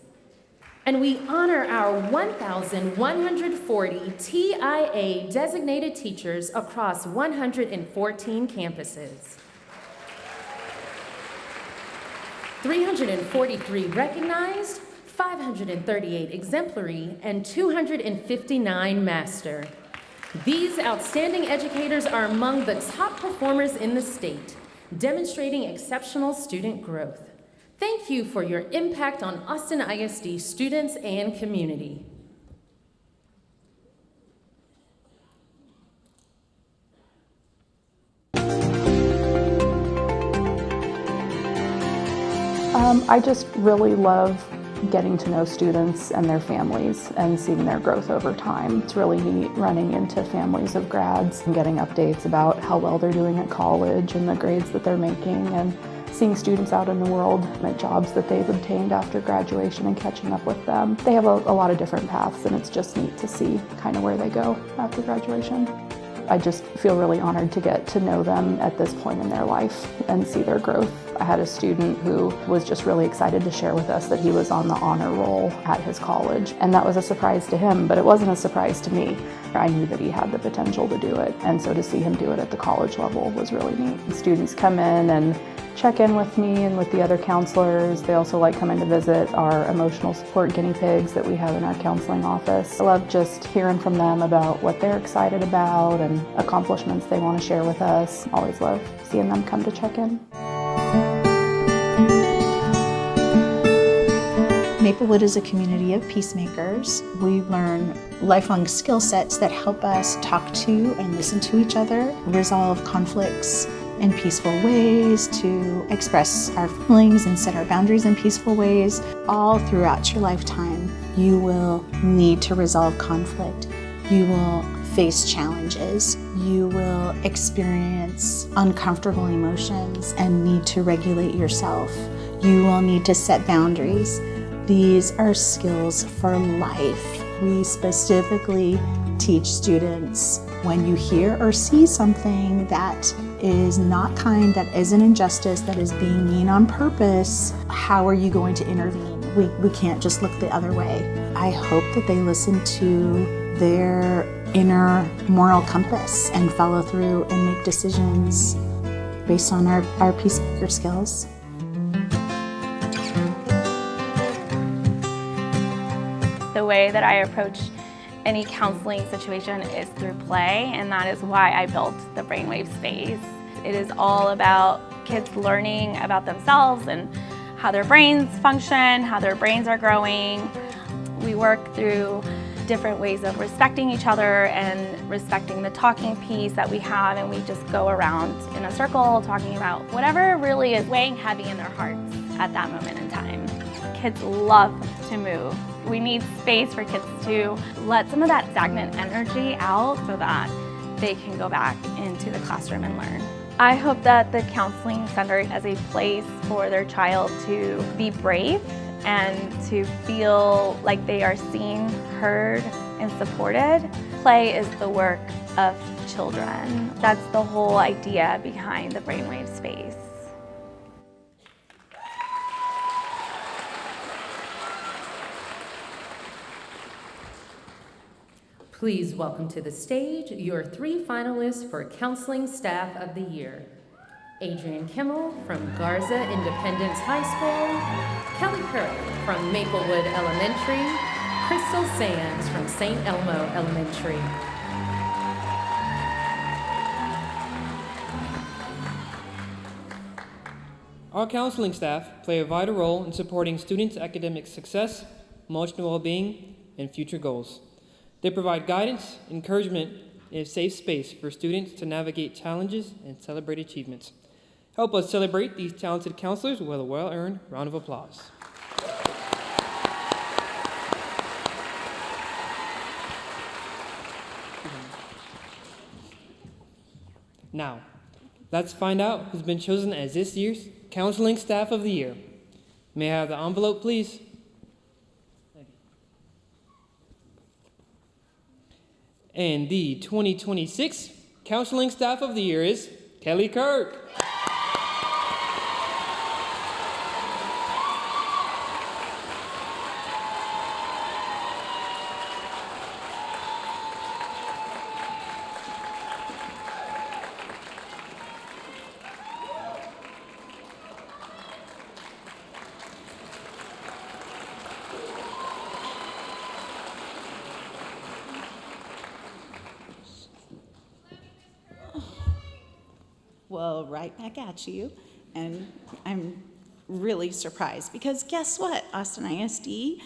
And we honor our 1,140 TIA designated teachers across 114 campuses. 343 recognized, 538 exemplary, and 259 master. These outstanding educators are among the top performers in the state, demonstrating exceptional student growth. Thank you for your impact on Austin ISD students and community. I just really love getting to know students and their families and seeing their growth over time. It's really neat running into families of grads and getting updates about how well they're doing at college and the grades that they're making, and seeing students out in the world at jobs that they've obtained after graduation and catching up with them. They have a lot of different paths, and it's just neat to see kind of where they go after graduation. I just feel really honored to get to know them at this point in their life and see their growth. I had a student who was just really excited to share with us that he was on the honor roll at his college, and that was a surprise to him, but it wasn't a surprise to me. I knew that he had the potential to do it, and so to see him do it at the college level was really neat. Students come in and check in with me and with the other counselors. They also like coming to visit our emotional support guinea pigs that we have in our counseling office. I love just hearing from them about what they're excited about and accomplishments they want to share with us. Always love seeing them come to check in. Maplewood is a community of peacemakers. We learn lifelong skill sets that help us talk to and listen to each other, resolve conflicts in peaceful ways, to express our feelings and set our boundaries in peaceful ways. All throughout your lifetime, you will need to resolve conflict. You will face challenges. You will experience uncomfortable emotions and need to regulate yourself. You will need to set boundaries. These are skills for life. We specifically teach students when you hear or see something that is not kind, that is an injustice, that is being mean on purpose, how are you going to intervene? We can't just look the other way. I hope that they listen to their inner moral compass and follow through and make decisions based on our peacemaker skills. The way that I approach any counseling situation is through play, and that is why I built the Brainwave Space. It is all about kids learning about themselves and how their brains function, how their brains are growing. We work through different ways of respecting each other and respecting the talking piece that we have, and we just go around in a circle talking about whatever really is weighing heavy in their hearts at that moment in time. Kids love to move. We need space for kids to let some of that stagnant energy out so that they can go back into the classroom and learn. I hope that the Counseling Center is a place for their child to be brave and to feel like they are seen, heard, and supported. Play is the work of children. That's the whole idea behind the Brainwave Space. Please welcome to the stage your 3 finalists for Counseling Staff of the Year. Adrian Kimmel from Garza Independence High School, Kelly Kirk from Maplewood Elementary, Crystal Sands from St. Elmo Elementary. Our counseling staff play a vital role in supporting students' academic success, emotional well-being, and future goals. They provide guidance, encouragement, and a safe space for students to navigate challenges and celebrate achievements. Help us celebrate these talented counselors with a well-earned round of applause. Now, let's find out who's been chosen as this year's Counseling Staff of the Year. May I have the envelope, please? And the 2026 Counseling Staff of the Year is Kelly Kirk. Well, right back at you. And I'm really surprised because guess what, Austin ISD?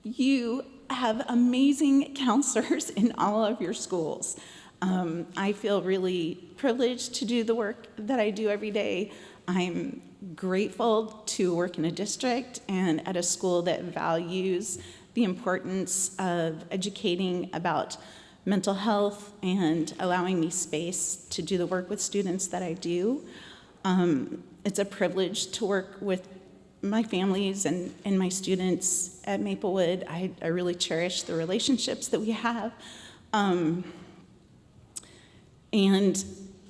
You have amazing counselors in all of your schools. I feel really privileged to do the work that I do every day. I'm grateful to work in a district and at a school that values the importance of educating about mental health and allowing me space to do the work with students that I do. It's a privilege to work with my families and my students at Maplewood. I really cherish the relationships that we have. And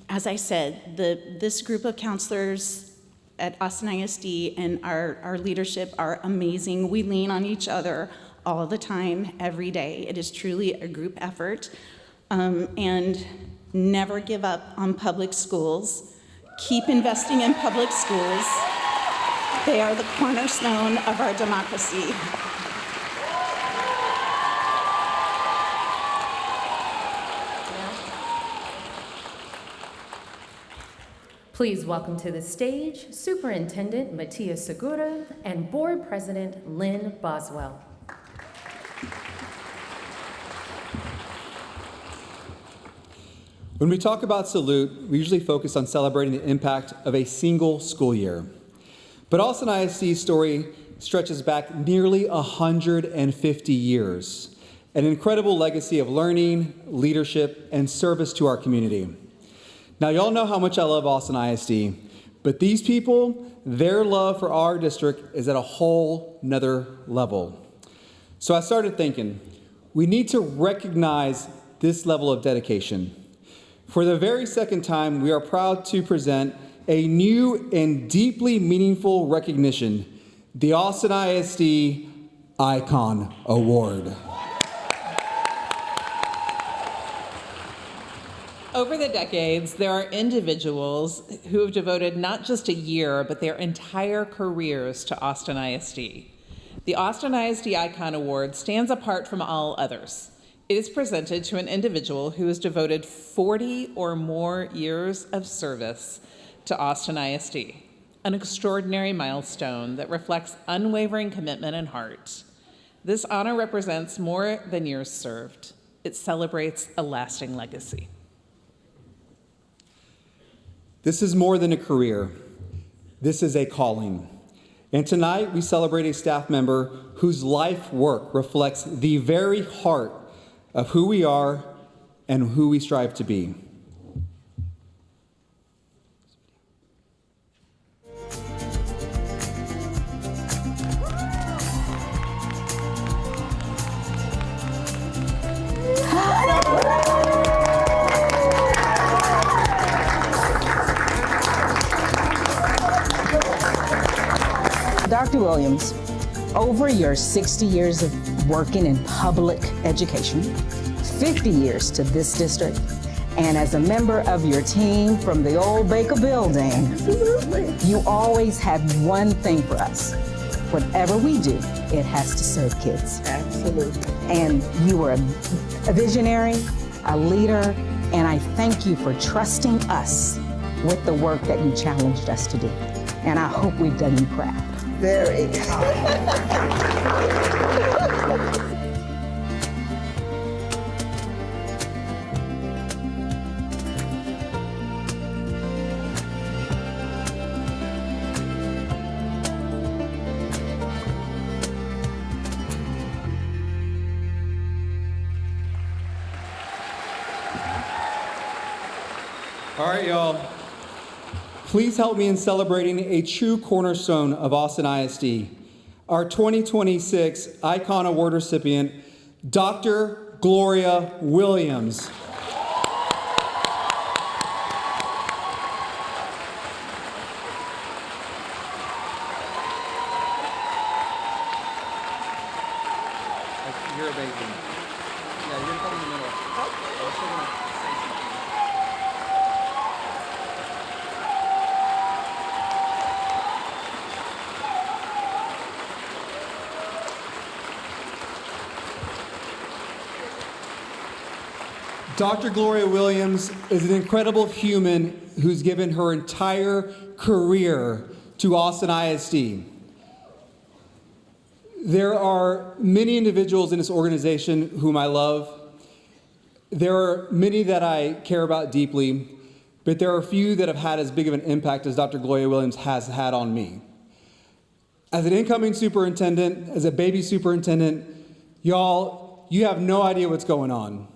as I said, this group of counselors at Austin ISD and our leadership are amazing. We lean on each other all the time, every day. It is truly a group effort. And never give up on public schools. Keep investing in public schools. They are the cornerstone of our democracy. Please welcome to the stage Superintendent Matias Segura and Board President Lynn Boswell. When we talk about Salute, we usually focus on celebrating the impact of a single school year. But Austin ISD's story stretches back nearly 150 years, an incredible legacy of learning, leadership, and service to our community. Now, y'all know how much I love Austin ISD, but these people, their love for our district is at a whole nother level. So I started thinking, we need to recognize this level of dedication. For the very second time, we are proud to present a new and deeply meaningful recognition, the Austin ISD Icon Award. Over the decades, there are individuals who have devoted not just a year, but their entire careers to Austin ISD. The Austin ISD Icon Award stands apart from all others. It is presented to an individual who has devoted 40 or more years of service to Austin ISD, an extraordinary milestone that reflects unwavering commitment and heart. This honor represents more than years served. It celebrates a lasting legacy. This is more than a career. This is a calling. And tonight we celebrate a staff member whose life work reflects the very heart of who we are and who we strive to be. Dr. Williams, over your 60 years of working in public education, 50 years to this district, And as a member of your team from the old Baker building, you always have one thing for us. Whatever we do, it has to serve kids. Absolutely. And you were a visionary, a leader, and I thank you for trusting us with the work that you challenged us to do. And I hope we've done you proud. Very. All right, y'all. Please help me in celebrating a true cornerstone of Austin ISD, our 2026 Icon Award recipient, Dr. Gloria Williams. You're a baby. Yeah, you're gonna come in the middle. I'm still gonna say something. Dr. Gloria Williams is an incredible human who's given her entire career to Austin ISD. There are many individuals in this organization whom I love. There are many that I care about deeply, but there are a few that have had as big of an impact as Dr. Gloria Williams has had on me. As an incoming superintendent, as a baby superintendent, y'all, you have no idea what's going on.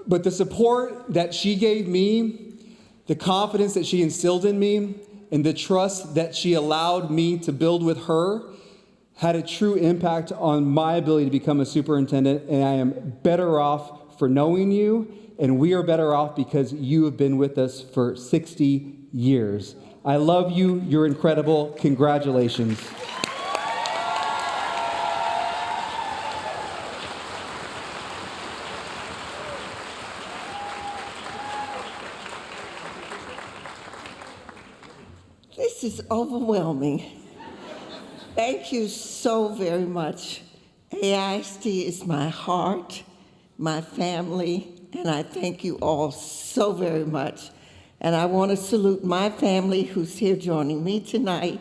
But the support that she gave me, the confidence that she instilled in me, and the trust that she allowed me to build with her had a true impact on my ability to become a superintendent, and I am better off for knowing you, and we are better off because you have been with us for 60 years. I love you. You're incredible. Congratulations. This is overwhelming. Thank you so very much. AISD is my heart, my family, and I thank you all so very much. And I want to salute my family who's here joining me tonight,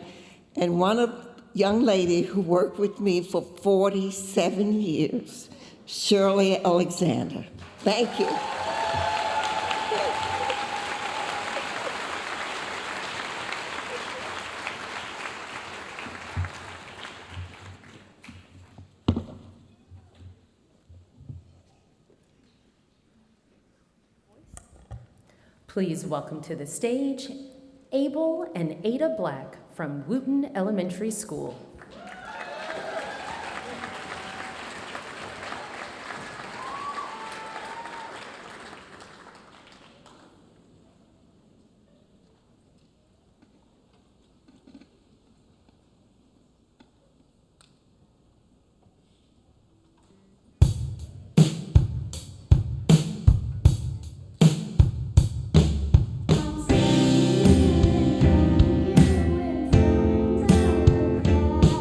and one young lady who worked with me for 47 years, Shirley Alexander. Thank you. Please welcome to the stage Abel and Ada Black from Wooten Elementary School. Thank you.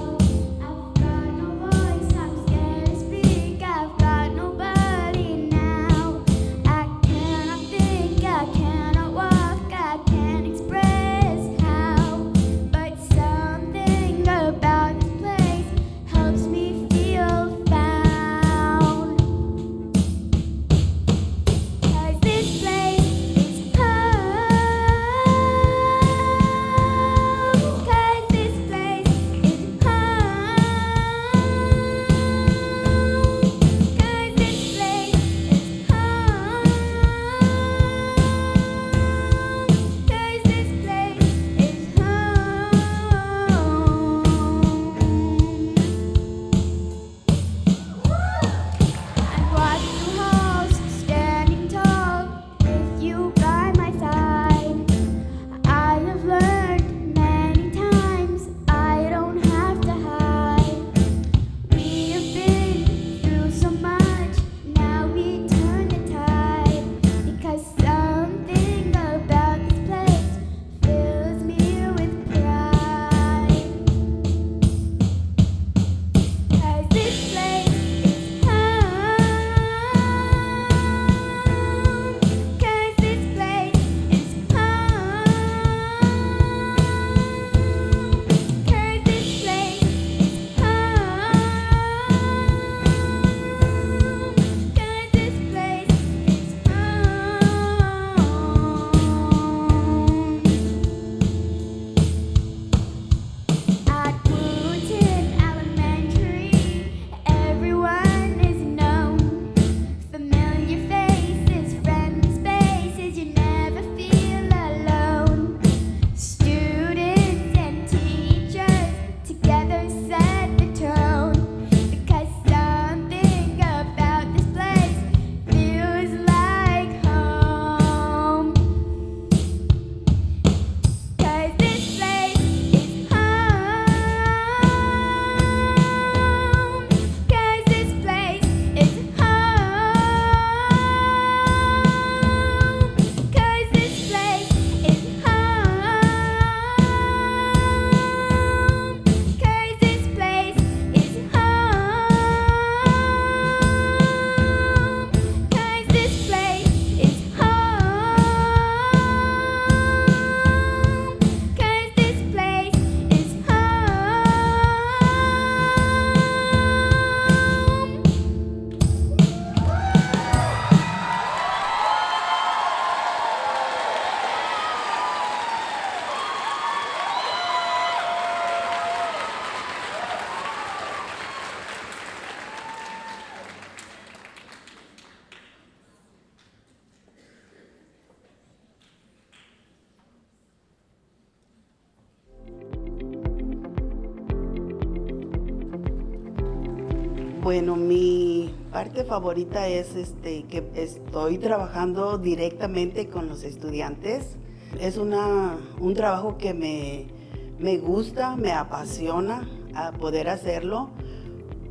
Bueno, mi parte favorita es que estoy trabajando directamente con los estudiantes. Es un trabajo que me gusta, me apasiona a poder hacerlo,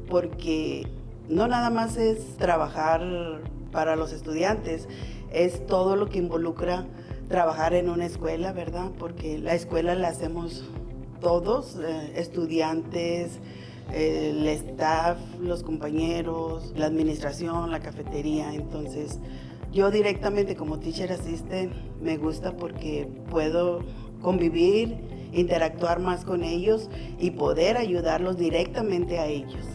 porque no nada más es trabajar para los estudiantes, es todo lo que involucra trabajar en una escuela, ¿verdad? Porque la escuela la hacemos todos, estudiantes, el staff, los compañeros, la administración, la cafetería. Entonces, yo directamente como teacher assistant me gusta porque puedo convivir, interactuar más con ellos y poder ayudarlos directamente a ellos.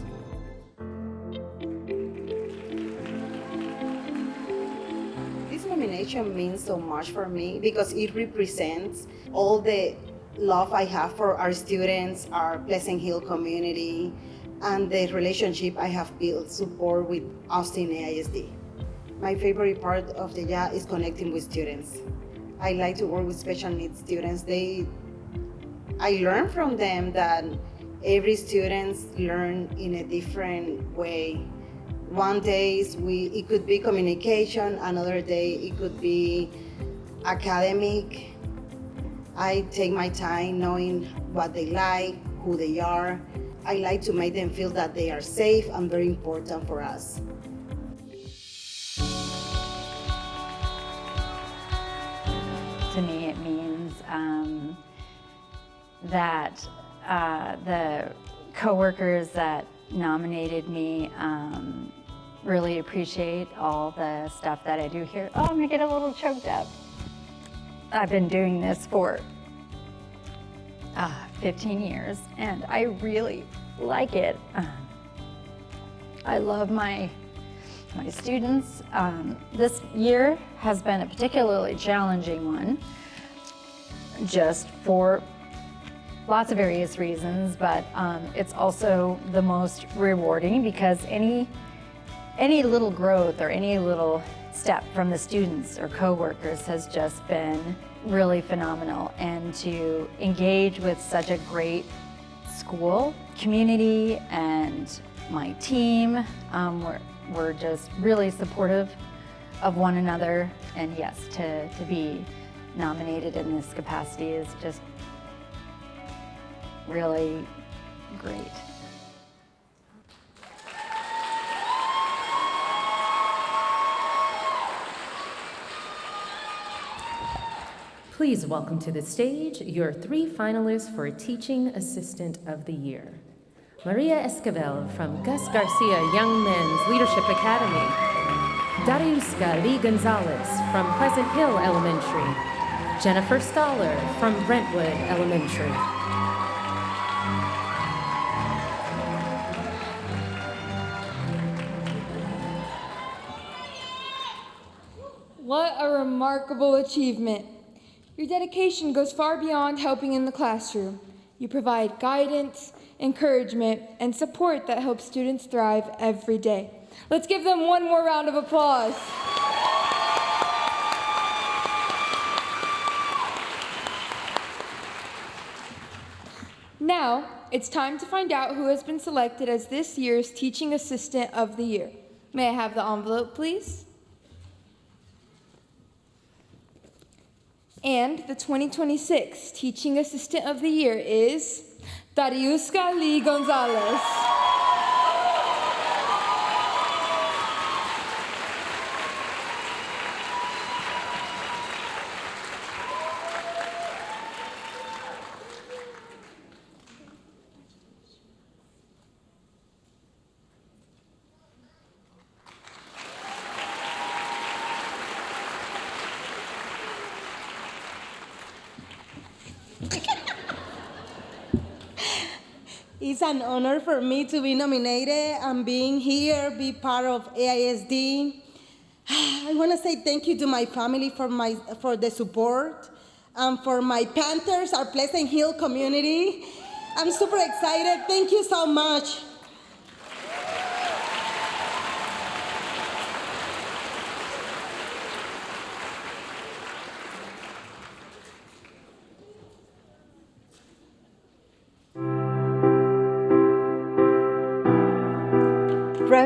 This nomination means so much for me because it represents all the love I have for our students, our Pleasant Hill community, and the relationship I have built support with Austin AISD. My favorite part of the job is connecting with students. I like to work with special needs students. I learn from them that every student learns in a different way. One day it could be communication, another day it could be academic. I take my time knowing what they like, who they are. I like to make them feel that they are safe and very important for us. To me, it means that the coworkers that nominated me really appreciate all the stuff that I do here. Oh, I'm gonna get a little choked up. I've been doing this for 15 years, and I really like it. I love my students. This year has been a particularly challenging one, just for lots of various reasons, but it's also the most rewarding because any little growth or any little step from the students or coworkers has just been really phenomenal. And to engage with such a great school, community, and my team, we're just really supportive of one another. And yes, to be nominated in this capacity is just really great. Please welcome to the stage your 3 finalists for Teaching Assistant of the Year. Maria Esquivel from Gus Garcia Young Men's Leadership Academy. Dariuska Lee Gonzalez from Pleasant Hill Elementary. Jennifer Stoller from Brentwood Elementary. What a remarkable achievement. Your dedication goes far beyond helping in the classroom. You provide guidance, encouragement, and support that helps students thrive every day. Let's give them one more round of applause. Now, it's time to find out who has been selected as this year's Teaching Assistant of the Year. May I have the envelope, please? And the 2026 Teaching Assistant of the Year is Dariuska Lee Gonzalez. It's an honor for me to be nominated and being here, be part of AISD. I want to say thank you to my family for the support, and for my Panthers, our Pleasant Hill community. I'm super excited. Thank you so much.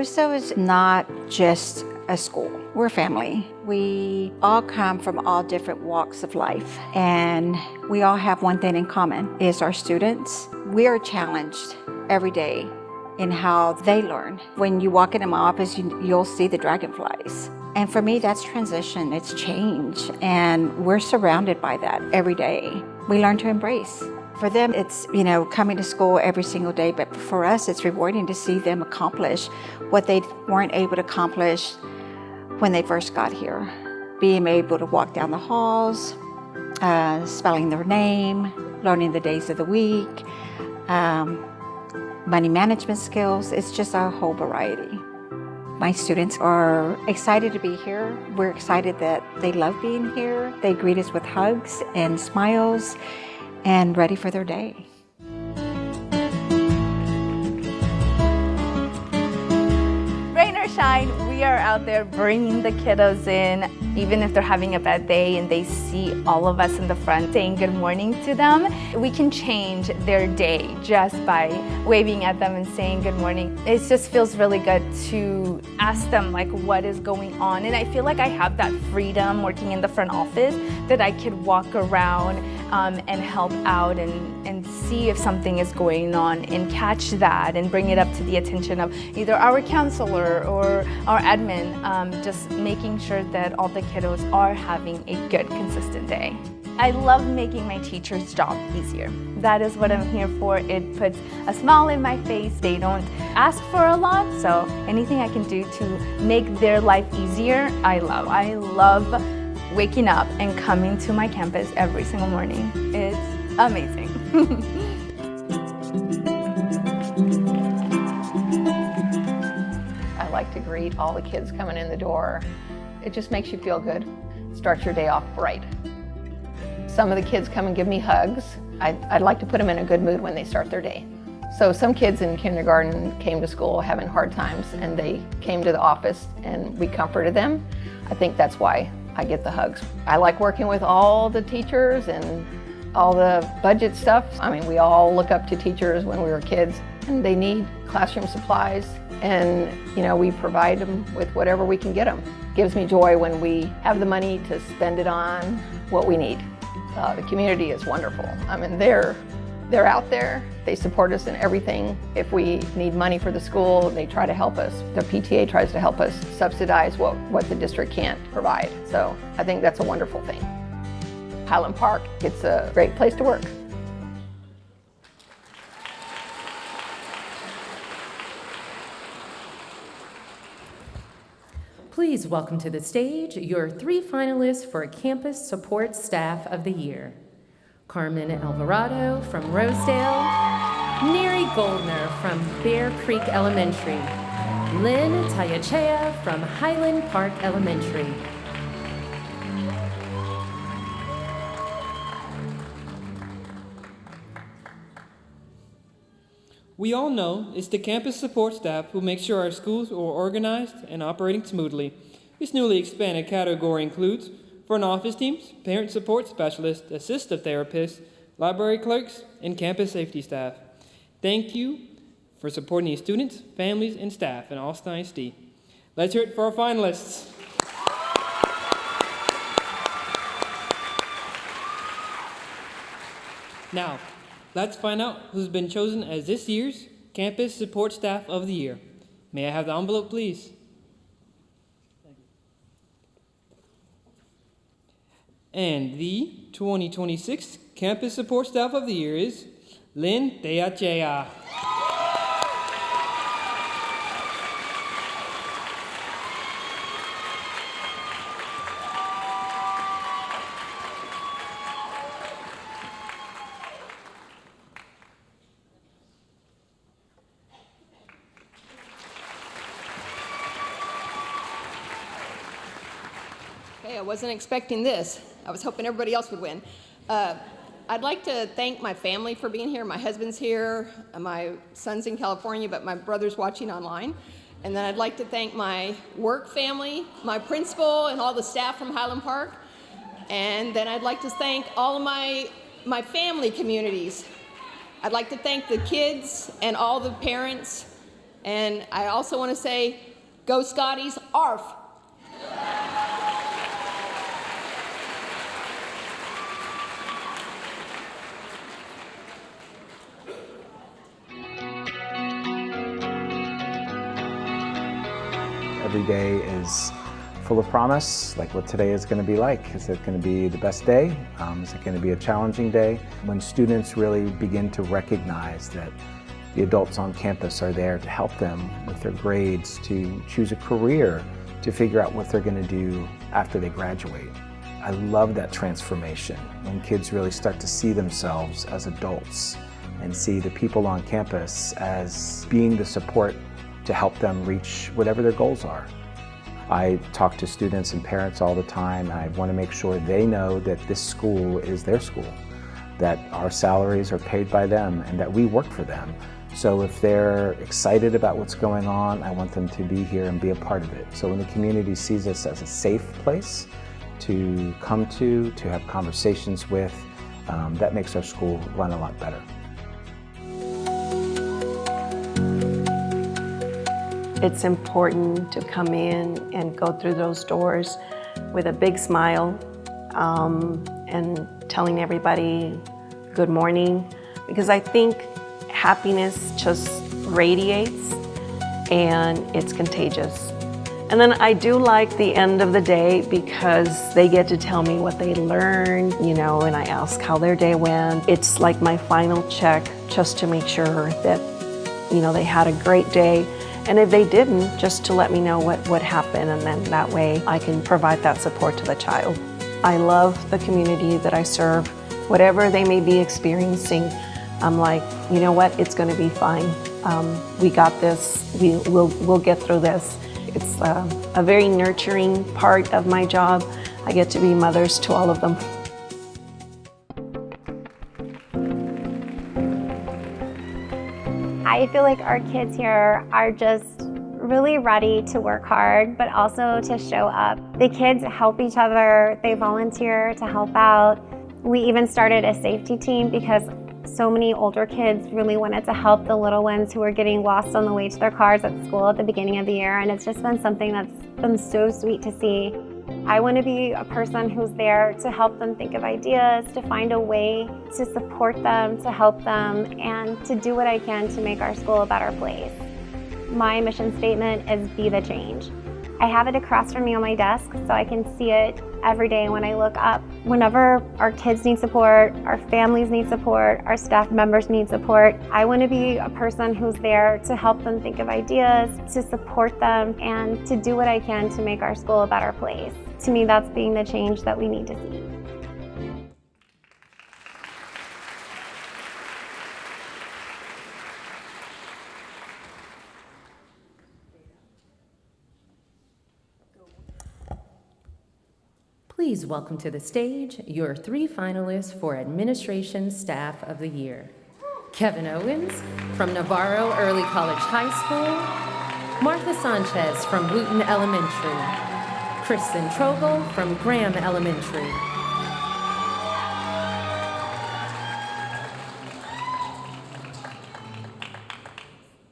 GOSO is not just a school. We're a family. We all come from all different walks of life, and we all have one thing in common, is our students. We are challenged every day in how they learn. When you walk into my office, you'll see the dragonflies. And for me, that's transition, it's change, and we're surrounded by that every day. We learn to embrace. For them, it's, coming to school every single day, but for us, it's rewarding to see them accomplish what they weren't able to accomplish when they first got here. Being able to walk down the halls, spelling their name, learning the days of the week, money management skills, it's just a whole variety. My students are excited to be here. We're excited that they love being here. They greet us with hugs and smiles and ready for their day. Rain or shine, we are out there bringing the kiddos in. Even if they're having a bad day and they see all of us in the front saying good morning to them, we can change their day just by waving at them and saying good morning. It just feels really good to ask them like what is going on. And I feel like I have that freedom working in the front office that I could walk around and help out and see if something is going on and catch that and bring it up to the attention of either our counselor or our admin, just making sure that all the kiddos are having a good, consistent day. I love making my teacher's job easier. That is what I'm here for. It puts a smile in my face. They don't ask for a lot, so anything I can do to make their life easier, I love. I love waking up and coming to my campus every single morning. It's amazing. I like to greet all the kids coming in the door. It just makes you feel good. Starts your day off right. Some of the kids come and give me hugs. I'd like to put them in a good mood when they start their day. So some kids in kindergarten came to school having hard times and they came to the office and we comforted them. I think that's why I get the hugs. I like working with all the teachers and all the budget stuff. I mean, we all look up to teachers when we were kids and they need classroom supplies and, we provide them with whatever we can get them. It gives me joy when we have the money to spend it on what we need. The community is wonderful. I mean, they're out there. They support us in everything. If we need money for the school, they try to help us. The PTA tries to help us subsidize what the district can't provide. So I think that's a wonderful thing. Highland Park, it's a great place to work. Please welcome to the stage your 3 finalists for Campus Support Staff of the Year. Carmen Alvarado from Rosedale, Neri Goldner from Bear Creek Elementary, Lynn Tayachea from Highland Park Elementary. We all know it's the campus support staff who make sure our schools are organized and operating smoothly. This newly expanded category includes front office teams, parent support specialists, assistive therapists, library clerks, and campus safety staff. Thank you for supporting these students, families, and staff in Austin ISD. Let's hear it for our finalists. Now, let's find out who's been chosen as this year's Campus Support Staff of the Year. May I have the envelope, please? And the 2026 Campus Support Staff of the Year is Lynn Tayachea. I wasn't expecting this. I was hoping everybody else would win. I'd like to thank my family for being here. My husband's here, my son's in California, but my brother's watching online. And then I'd like to thank my work family, my principal, and all the staff from Highland Park. And then I'd like to thank all of my family communities. I'd like to thank the kids and all the parents And I also want to say, go Scotties, ARF! Every day is full of promise, like what today is going to be like. Is it going to be the best day? Is it going to be a challenging day? When students really begin to recognize that the adults on campus are there to help them with their grades, to choose a career, to figure out what they're going to do after they graduate. I love that transformation when kids really start to see themselves as adults and see the people on campus as being the support to help them reach whatever their goals are. I talk to students and parents all the time. I want to make sure they know that this school is their school, that our salaries are paid by them and that we work for them. So if they're excited about what's going on, I want them to be here and be a part of it. So when the community sees us as a safe place to come to have conversations with, that makes our school run a lot better. It's important to come in and go through those doors with a big smile and telling everybody good morning, because I think happiness just radiates and it's contagious. And then I do like the end of the day because they get to tell me what they learned, you know, and I ask how their day went. It's like my final check just to make sure that, you know, they had a great day. And if they didn't, just to let me know what happened, and then that way I can provide that support to the child. I love the community that I serve. Whatever they may be experiencing, I'm like, you know what, it's gonna be fine. We got this, we'll get through this. It's a very nurturing part of my job. I get to be mothers to all of them. I feel like our kids here are just really ready to work hard, but also to show up. The kids help each other, they volunteer to help out. We even started a safety team because so many older kids really wanted to help the little ones who were getting lost on the way to their cars at school at the beginning of the year, and it's just been something that's been so sweet to see. I want to be a person who's there to help them think of ideas, to find a way to support them, to help them, and to do what I can to make our school a better place. My mission statement is be the change. I have it across from me on my desk so I can see it every day when I look up. Whenever our kids need support, our families need support, our staff members need support, I want to be a person who's there to help them think of ideas, to support them, and to do what I can to make our school a better place. To me, that's being the change that we need to see. Please welcome to the stage your 3 finalists for Administration Staff of the Year. Kevin Owens from Navarro Early College High School, Martha Sanchez from Wooten Elementary, Kristen Trogel from Graham Elementary.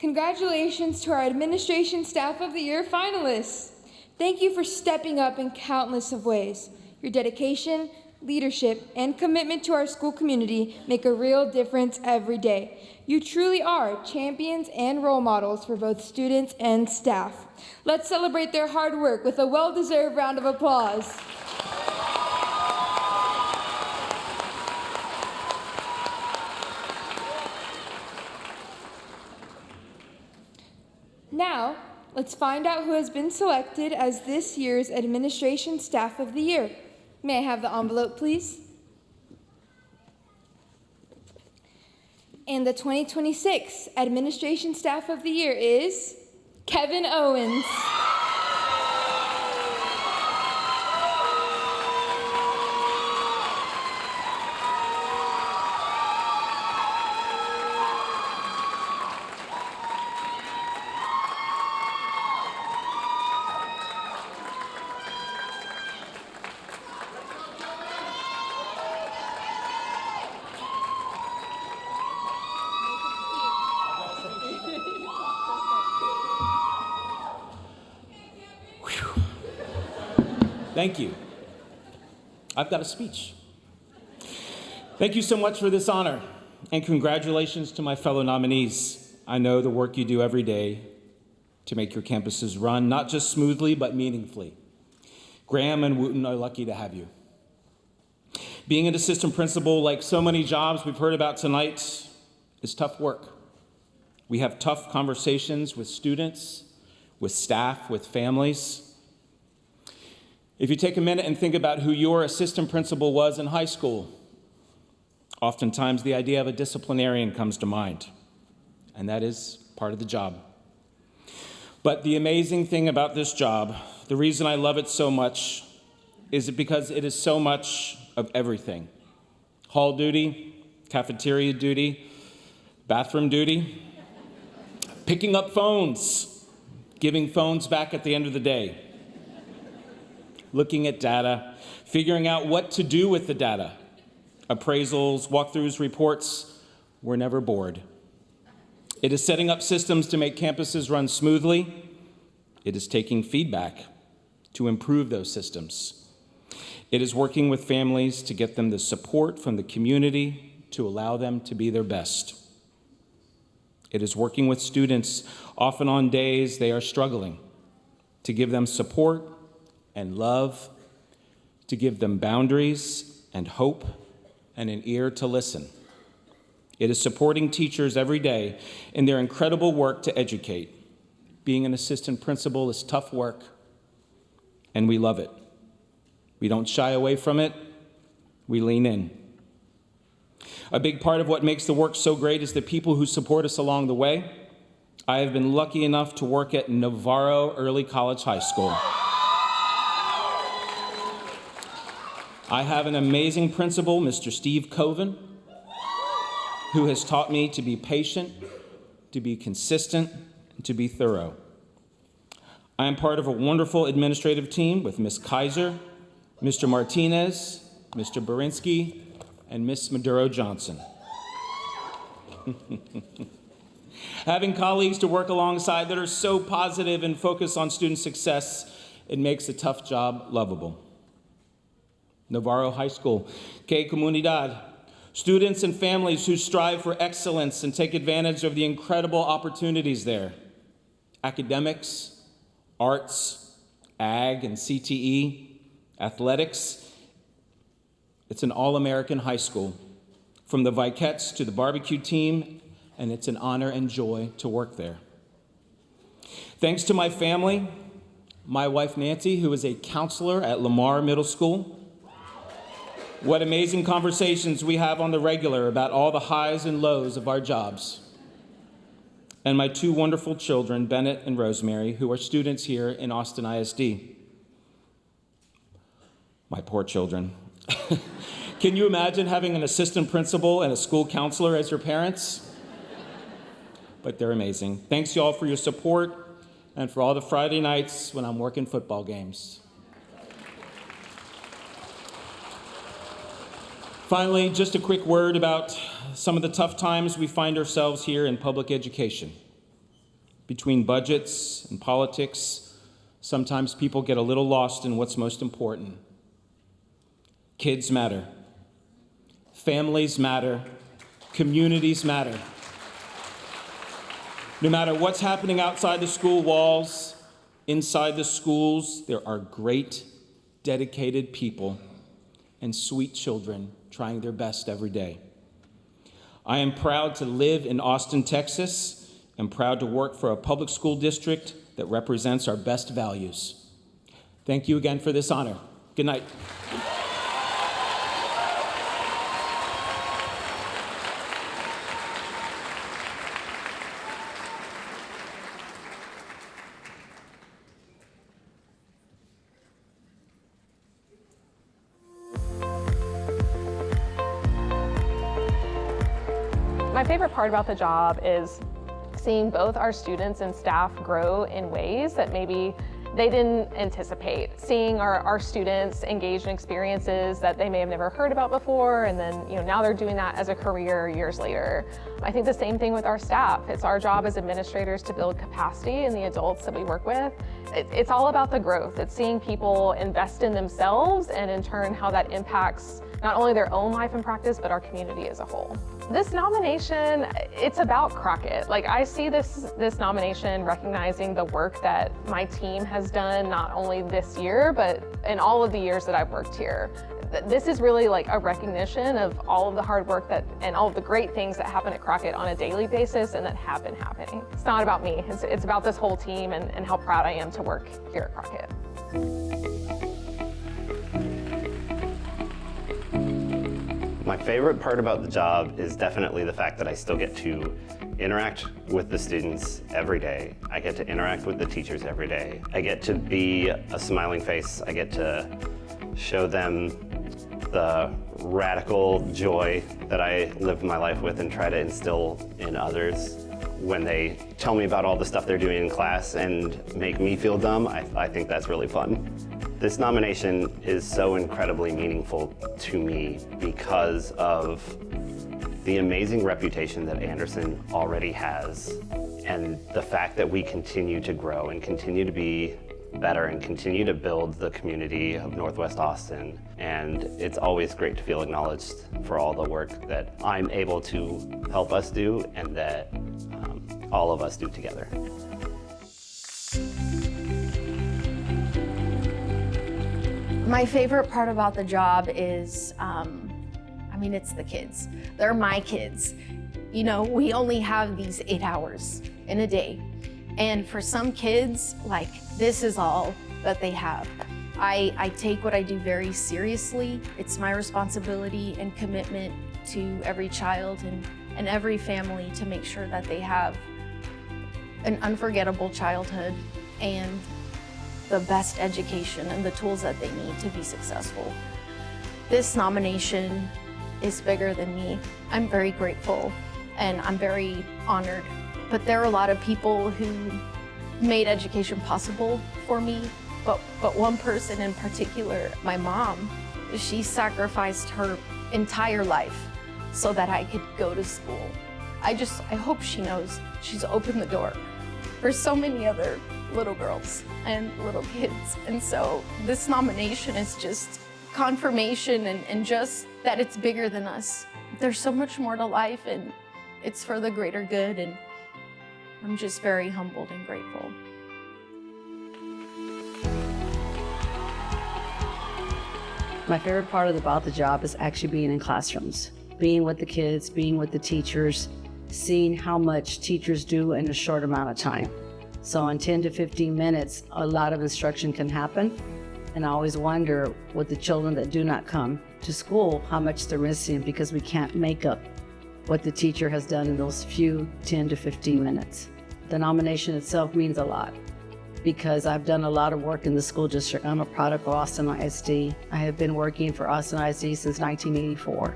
Congratulations to our Administration Staff of the Year finalists. Thank you for stepping up in countless of ways. Your dedication, leadership, and commitment to our school community make a real difference every day. You truly are champions and role models for both students and staff. Let's celebrate their hard work with a well-deserved round of applause. Now, let's find out who has been selected as this year's Administration Staff of the Year. May I have the envelope, please? And the 2026 Administration Staff of the Year is Kevin Owens. Thank you. I've got a speech. Thank you so much for this honor, and congratulations to my fellow nominees. I know the work you do every day to make your campuses run, not just smoothly, but meaningfully. Graham and Wooten are lucky to have you. Being an assistant principal, like so many jobs we've heard about tonight, is tough work. We have tough conversations with students, with staff, with families. If you take a minute and think about who your assistant principal was in high school, oftentimes the idea of a disciplinarian comes to mind, and that is part of the job. But the amazing thing about this job, the reason I love it so much, is because it is so much of everything. Hall duty, cafeteria duty, bathroom duty, picking up phones, giving phones back at the end of the day, looking at data, figuring out what to do with the data. Appraisals, walkthroughs, reports, we're never bored. It is setting up systems to make campuses run smoothly. It is taking feedback to improve those systems. It is working with families to get them the support from the community to allow them to be their best. It is working with students, often on days they are struggling, to give them support and love, to give them boundaries and hope and an ear to listen. It is supporting teachers every day in their incredible work to educate. Being an assistant principal is tough work, and we love it. We don't shy away from it, we lean in. A big part of what makes the work so great is the people who support us along the way. I have been lucky enough to work at Navarro Early College High School. I have an amazing principal, Mr. Steve Coven, who has taught me to be patient, to be consistent, and to be thorough. I am part of a wonderful administrative team with Ms. Kaiser, Mr. Martinez, Mr. Berinsky, and Ms. Maduro-Johnson. Having colleagues to work alongside that are so positive and focused on student success, it makes a tough job lovable. Navarro High School, Que Comunidad, students and families who strive for excellence and take advantage of the incredible opportunities there. Academics, arts, ag and CTE, athletics. It's an all-American high school, from the Viquettes to the barbecue team, and it's an honor and joy to work there. Thanks to my family, my wife Nancy, who is a counselor at Lamar Middle School. What amazing conversations we have on the regular about all the highs and lows of our jobs. And my two wonderful children, Bennett and Rosemary, who are students here in Austin ISD. My poor children. Can you imagine having an assistant principal and a school counselor as your parents? But they're amazing. Thanks y'all for your support and for all the Friday nights when I'm working football games. Finally, just a quick word about some of the tough times we find ourselves here in public education. Between budgets and politics, sometimes people get a little lost in what's most important. Kids matter. Families matter. Communities matter. No matter what's happening outside the school walls, inside the schools, there are great, dedicated people and sweet children trying their best every day. I am proud to live in Austin, Texas, and proud to work for a public school district that represents our best values. Thank you again for this honor. Good night. My favorite part about the job is seeing both our students and staff grow in ways that maybe they didn't anticipate. Seeing our students engage in experiences that they may have never heard about before, and then now they're doing that as a career years later. I think the same thing with our staff. It's our job as administrators to build capacity in the adults that we work with. It's all about the growth. It's seeing people invest in themselves, and in turn how that impacts not only their own life and practice, but our community as a whole. This nomination, it's about Crockett. Like, I see this nomination recognizing the work that my team has done, not only this year, but in all of the years that I've worked here. This is really like a recognition of all of the hard work and all of the great things that happen at Crockett on a daily basis and that have been happening. It's not about me, it's about this whole team and how proud I am to work here at Crockett. My favorite part about the job is definitely the fact that I still get to interact with the students every day. I get to interact with the teachers every day. I get to be a smiling face. I get to show them the radical joy that I live my life with and try to instill in others. When they tell me about all the stuff they're doing in class and make me feel dumb, I think that's really fun. This nomination is so incredibly meaningful to me because of the amazing reputation that Anderson already has, and the fact that we continue to grow and continue to be better and continue to build the community of Northwest Austin. And it's always great to feel acknowledged for all the work that I'm able to help us do and that all of us do together. My favorite part about the job is, it's the kids. They're my kids. We only have these 8 hours in a day. And for some kids, this is all that they have. I take what I do very seriously. It's my responsibility and commitment to every child and every family to make sure that they have an unforgettable childhood and the best education and the tools that they need to be successful. This nomination is bigger than me. I'm very grateful and I'm very honored. But there are a lot of people who made education possible for me, but one person in particular, my mom, she sacrificed her entire life so that I could go to school. I hope she knows she's opened the door for so many other little girls and little kids. And so this nomination is just confirmation and just that it's bigger than us. There's so much more to life and it's for the greater good, and I'm just very humbled and grateful. My favorite part about the job is actually being in classrooms, being with the kids, being with the teachers, seeing how much teachers do in a short amount of time. So in 10 to 15 minutes, a lot of instruction can happen. And I always wonder with the children that do not come to school, how much they're missing because we can't make up what the teacher has done in those few 10 to 15 minutes. The nomination itself means a lot because I've done a lot of work in the school district. I'm a product of Austin ISD. I have been working for Austin ISD since 1984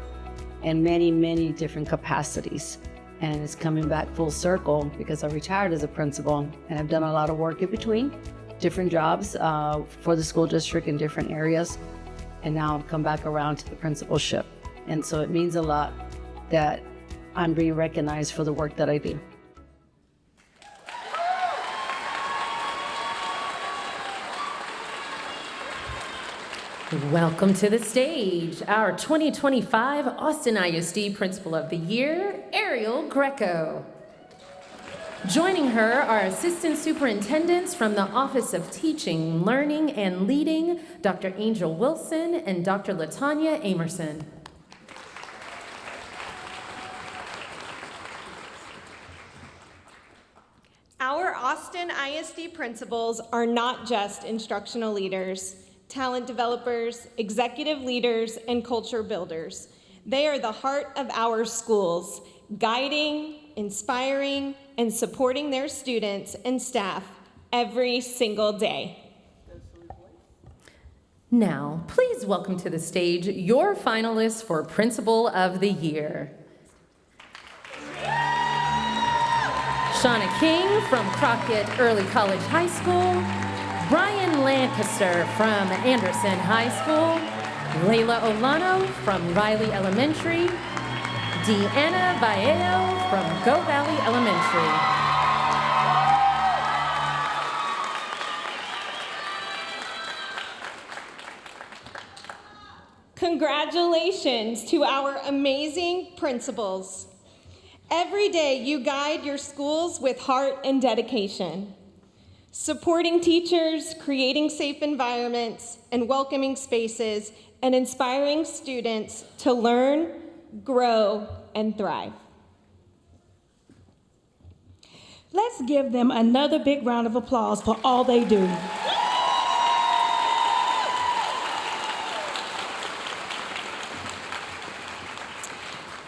in many, many different capacities. And it's coming back full circle because I retired as a principal and I've done a lot of work in between, different jobs for the school district in different areas. And now I've come back around to the principalship. And so it means a lot that I'm being recognized for the work that I do. Welcome to the stage, our 2025 Austin ISD Principal of the Year, Ariel Greco. Joining her are Assistant Superintendents from the Office of Teaching, Learning, and Leading, Dr. Angel Wilson and Dr. Latanya Amerson. Our Austin ISD principals are not just instructional leaders, talent developers, executive leaders, and culture builders. They are the heart of our schools, guiding, inspiring, and supporting their students and staff every single day. Now, please welcome to the stage your finalists for Principal of the Year. Shauna King from Crockett Early College High School, Ryan Lancaster from Anderson High School, Layla Olano from Riley Elementary, Deanna Vallejo from Go Valley Elementary. Congratulations to our amazing principals. Every day you guide your schools with heart and dedication, supporting teachers, creating safe environments and welcoming spaces, and inspiring students to learn, grow, and thrive. Let's give them another big round of applause for all they do.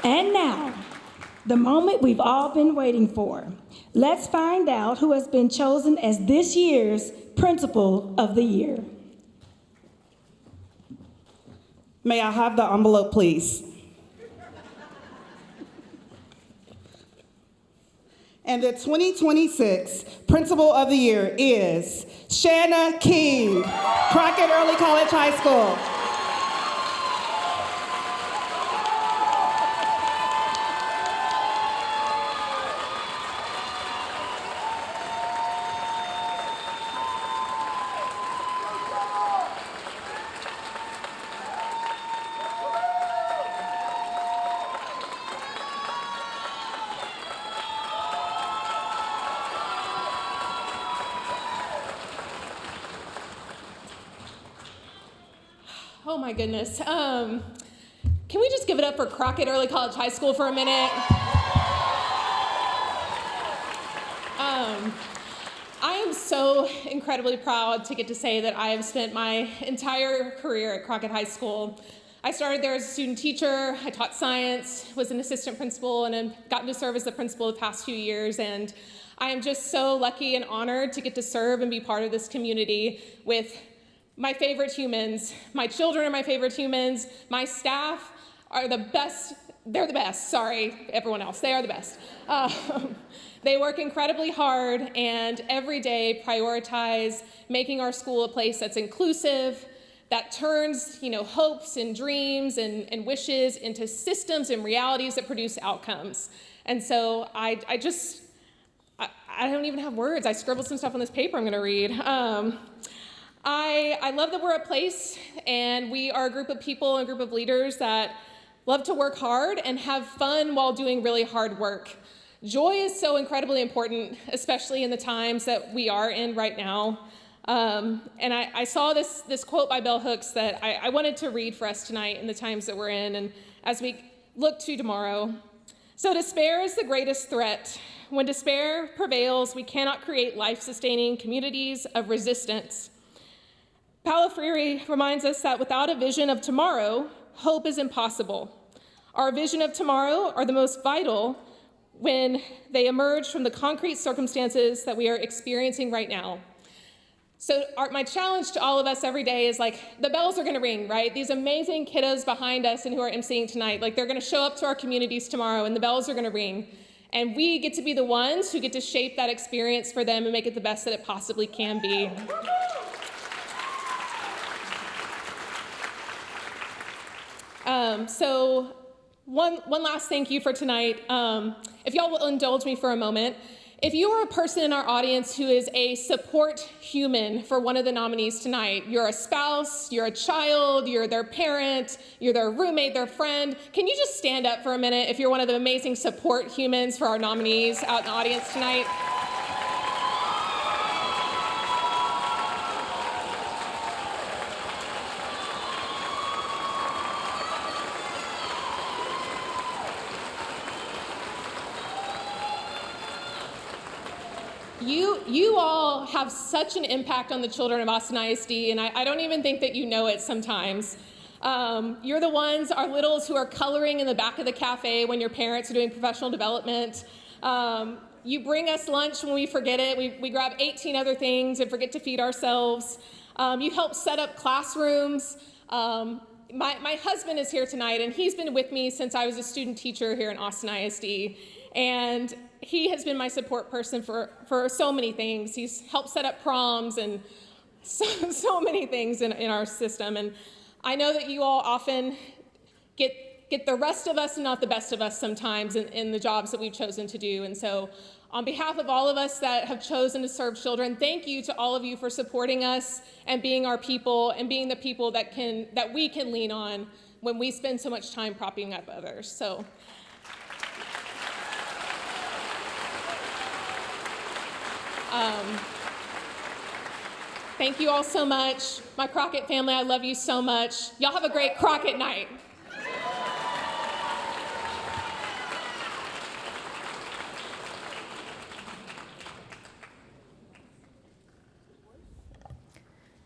And now, the moment we've all been waiting for. Let's find out who has been chosen as this year's Principal of the Year. May I have the envelope, please? And the 2026 Principal of the Year is Shanna King, Crockett Early College High School. Oh my goodness. Can we just give it up for Crockett Early College High School for a minute? I am so incredibly proud to get to say that I have spent my entire career at Crockett High School. I started there as a student teacher, I taught science, was an assistant principal, and have gotten to serve as the principal the past few years. And I am just so lucky and honored to get to serve and be part of this community with my favorite humans. My children are my favorite humans. My staff are the best. They're the best. Sorry, everyone else. They are the best. They work incredibly hard and every day prioritize making our school a place that's inclusive, that turns hopes and dreams and wishes into systems and realities that produce outcomes. And so I don't even have words. I scribbled some stuff on this paper I'm going to read. I love that we're a place and we are a group of people and a group of leaders that love to work hard and have fun while doing really hard work. Joy is so incredibly important, especially in the times that we are in right now. And I saw this quote by Bell Hooks that I wanted to read for us tonight in the times that we're in and as we look to tomorrow. So despair is the greatest threat. When despair prevails, we cannot create life-sustaining communities of resistance. Paulo Freire reminds us that without a vision of tomorrow, hope is impossible. Our vision of tomorrow are the most vital when they emerge from the concrete circumstances that we are experiencing right now. So my challenge to all of us every day is the bells are gonna ring, right? These amazing kiddos behind us and who are emceeing tonight, they're gonna show up to our communities tomorrow and the bells are gonna ring. And we get to be the ones who get to shape that experience for them and make it the best that it possibly can be. So one last thank you for tonight. If y'all will indulge me for a moment, if you are a person in our audience who is a support human for one of the nominees tonight, you're a spouse, you're a child, you're their parent, you're their roommate, their friend, can you just stand up for a minute if you're one of the amazing support humans for our nominees out in the audience tonight? You all have such an impact on the children of Austin ISD, and I don't even think that you know it sometimes. You're the ones, our littles, who are coloring in the back of the cafe when your parents are doing professional development. You bring us lunch when we forget it. We grab 18 other things and forget to feed ourselves. You help set up classrooms. My husband is here tonight, and he's been with me since I was a student teacher here in Austin ISD. And he has been my support person for so many things. He's helped set up proms and so many things in our system. And I know that you all often get the rest of us and not the best of us sometimes in the jobs that we've chosen to do. And so on behalf of all of us that have chosen to serve children, thank you to all of you for supporting us and being our people and being the people that we can lean on when we spend so much time propping up others. So. Thank you all so much. My Crockett family, I love you so much. Y'all have a great Crockett night.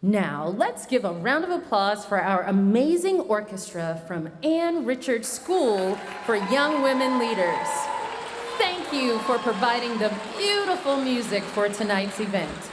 Now, let's give a round of applause for our amazing orchestra from Ann Richards School for Young Women Leaders. Thank you for providing the beautiful music for tonight's event.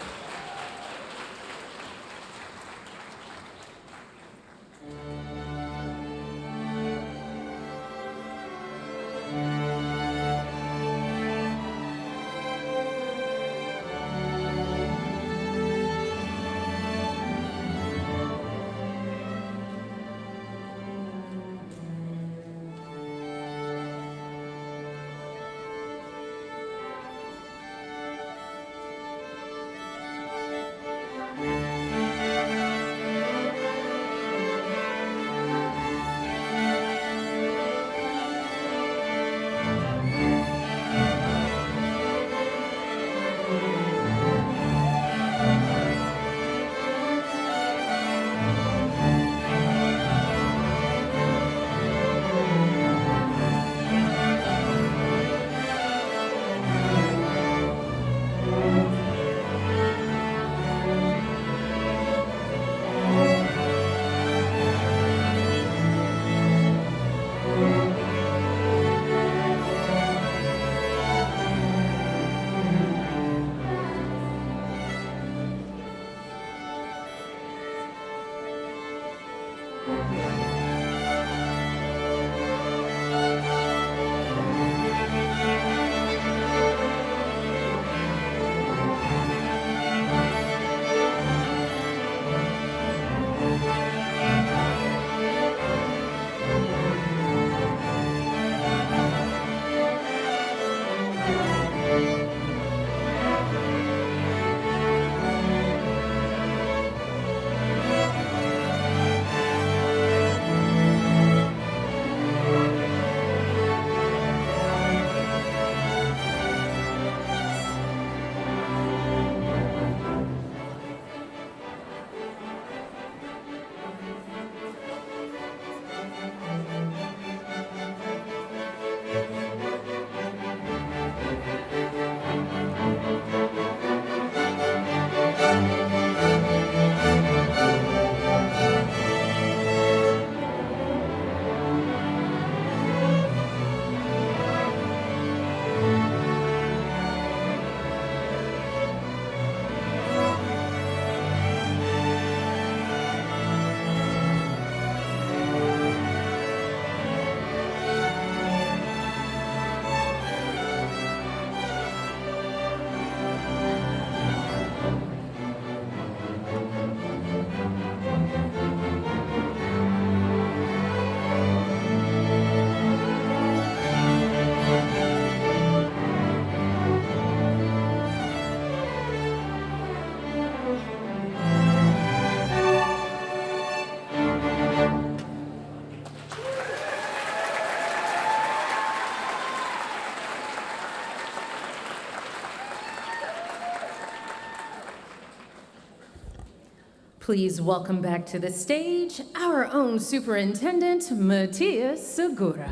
Please welcome back to the stage our own Superintendent, Matias Segura.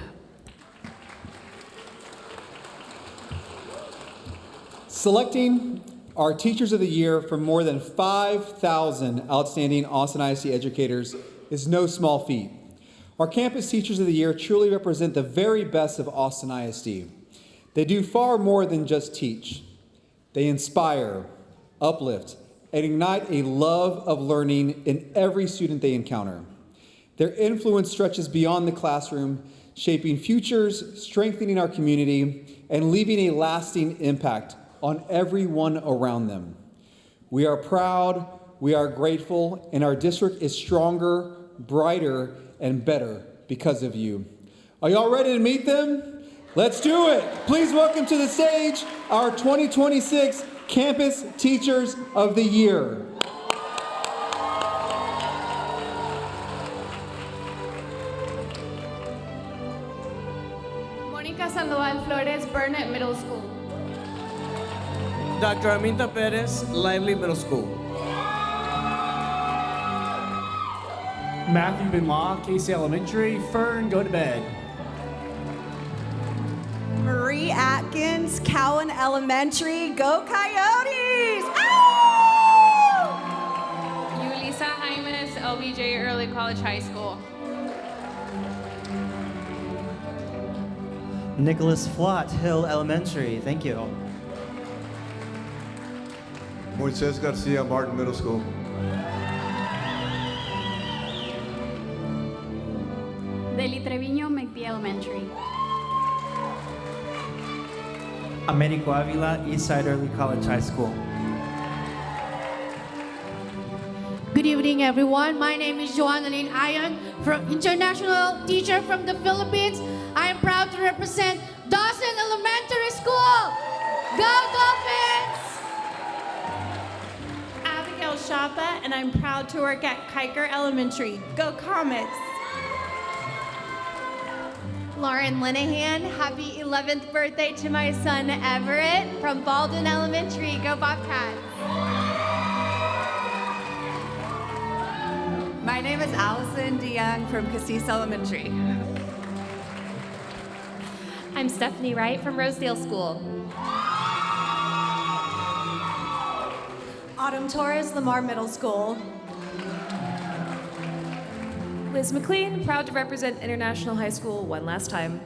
Selecting our Teachers of the Year from more than 5,000 outstanding Austin ISD educators is no small feat. Our Campus Teachers of the Year truly represent the very best of Austin ISD. They do far more than just teach. They inspire, uplift, and ignite a love of learning in every student they encounter. Their influence stretches beyond the classroom, shaping futures, strengthening our community, and leaving a lasting impact on everyone around them. We are proud, We are grateful, and our district is stronger, brighter, and better because of you. Are y'all ready to meet them? Let's do it. Please welcome to the stage our 2026 Campus Teachers of the Year. Mónica Sandoval Flores, Burnett Middle School. Dr. Aminta Perez, Lively Middle School. Matthew Bin Law, Casey Elementary, Fern, go to bed. Marie Atkins, Cowan Elementary, go Coyotes! Yulisa Jaimes, LBJ Early College High School. Nicholas Flott, Hill Elementary, thank you. Moises Garcia, Martin Middle School. Deli Treviño, McBee Elementary. Americo Avila, Eastside Early College High School. Good evening, everyone. My name is Joanna Lynn Ayon, from international teacher from the Philippines. I am proud to represent Dawson Elementary School. Go Dolphins! Abigail Shapa, and I'm proud to work at Kiker Elementary. Go Comets! Lauren Linehan, happy 11th birthday to my son Everett from Baldwin Elementary. Go Bobcats! My name is Allison DeYoung from Cassis Elementary. I'm Stephanie Wright from Rosedale School. Autumn Torres, Lamar Middle School. Liz McLean, proud to represent International High School one last time.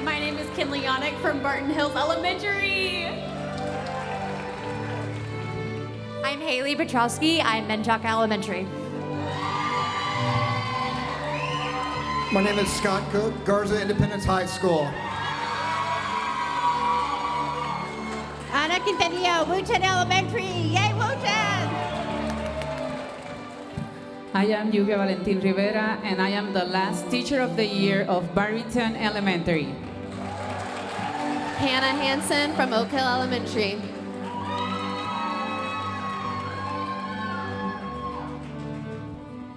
My name is Kinley Yannick from Barton Hills Elementary. I'm Haley Petrowski. I'm Menchock Elementary. My name is Scott Cook, Garza Independence High School. Ana Quintanilla, Wooten Elementary. Yay, Wooten! I am Lluvia Valentin Rivera, and I am the last teacher of the year of Barrington Elementary. Hannah Hansen from Oak Hill Elementary.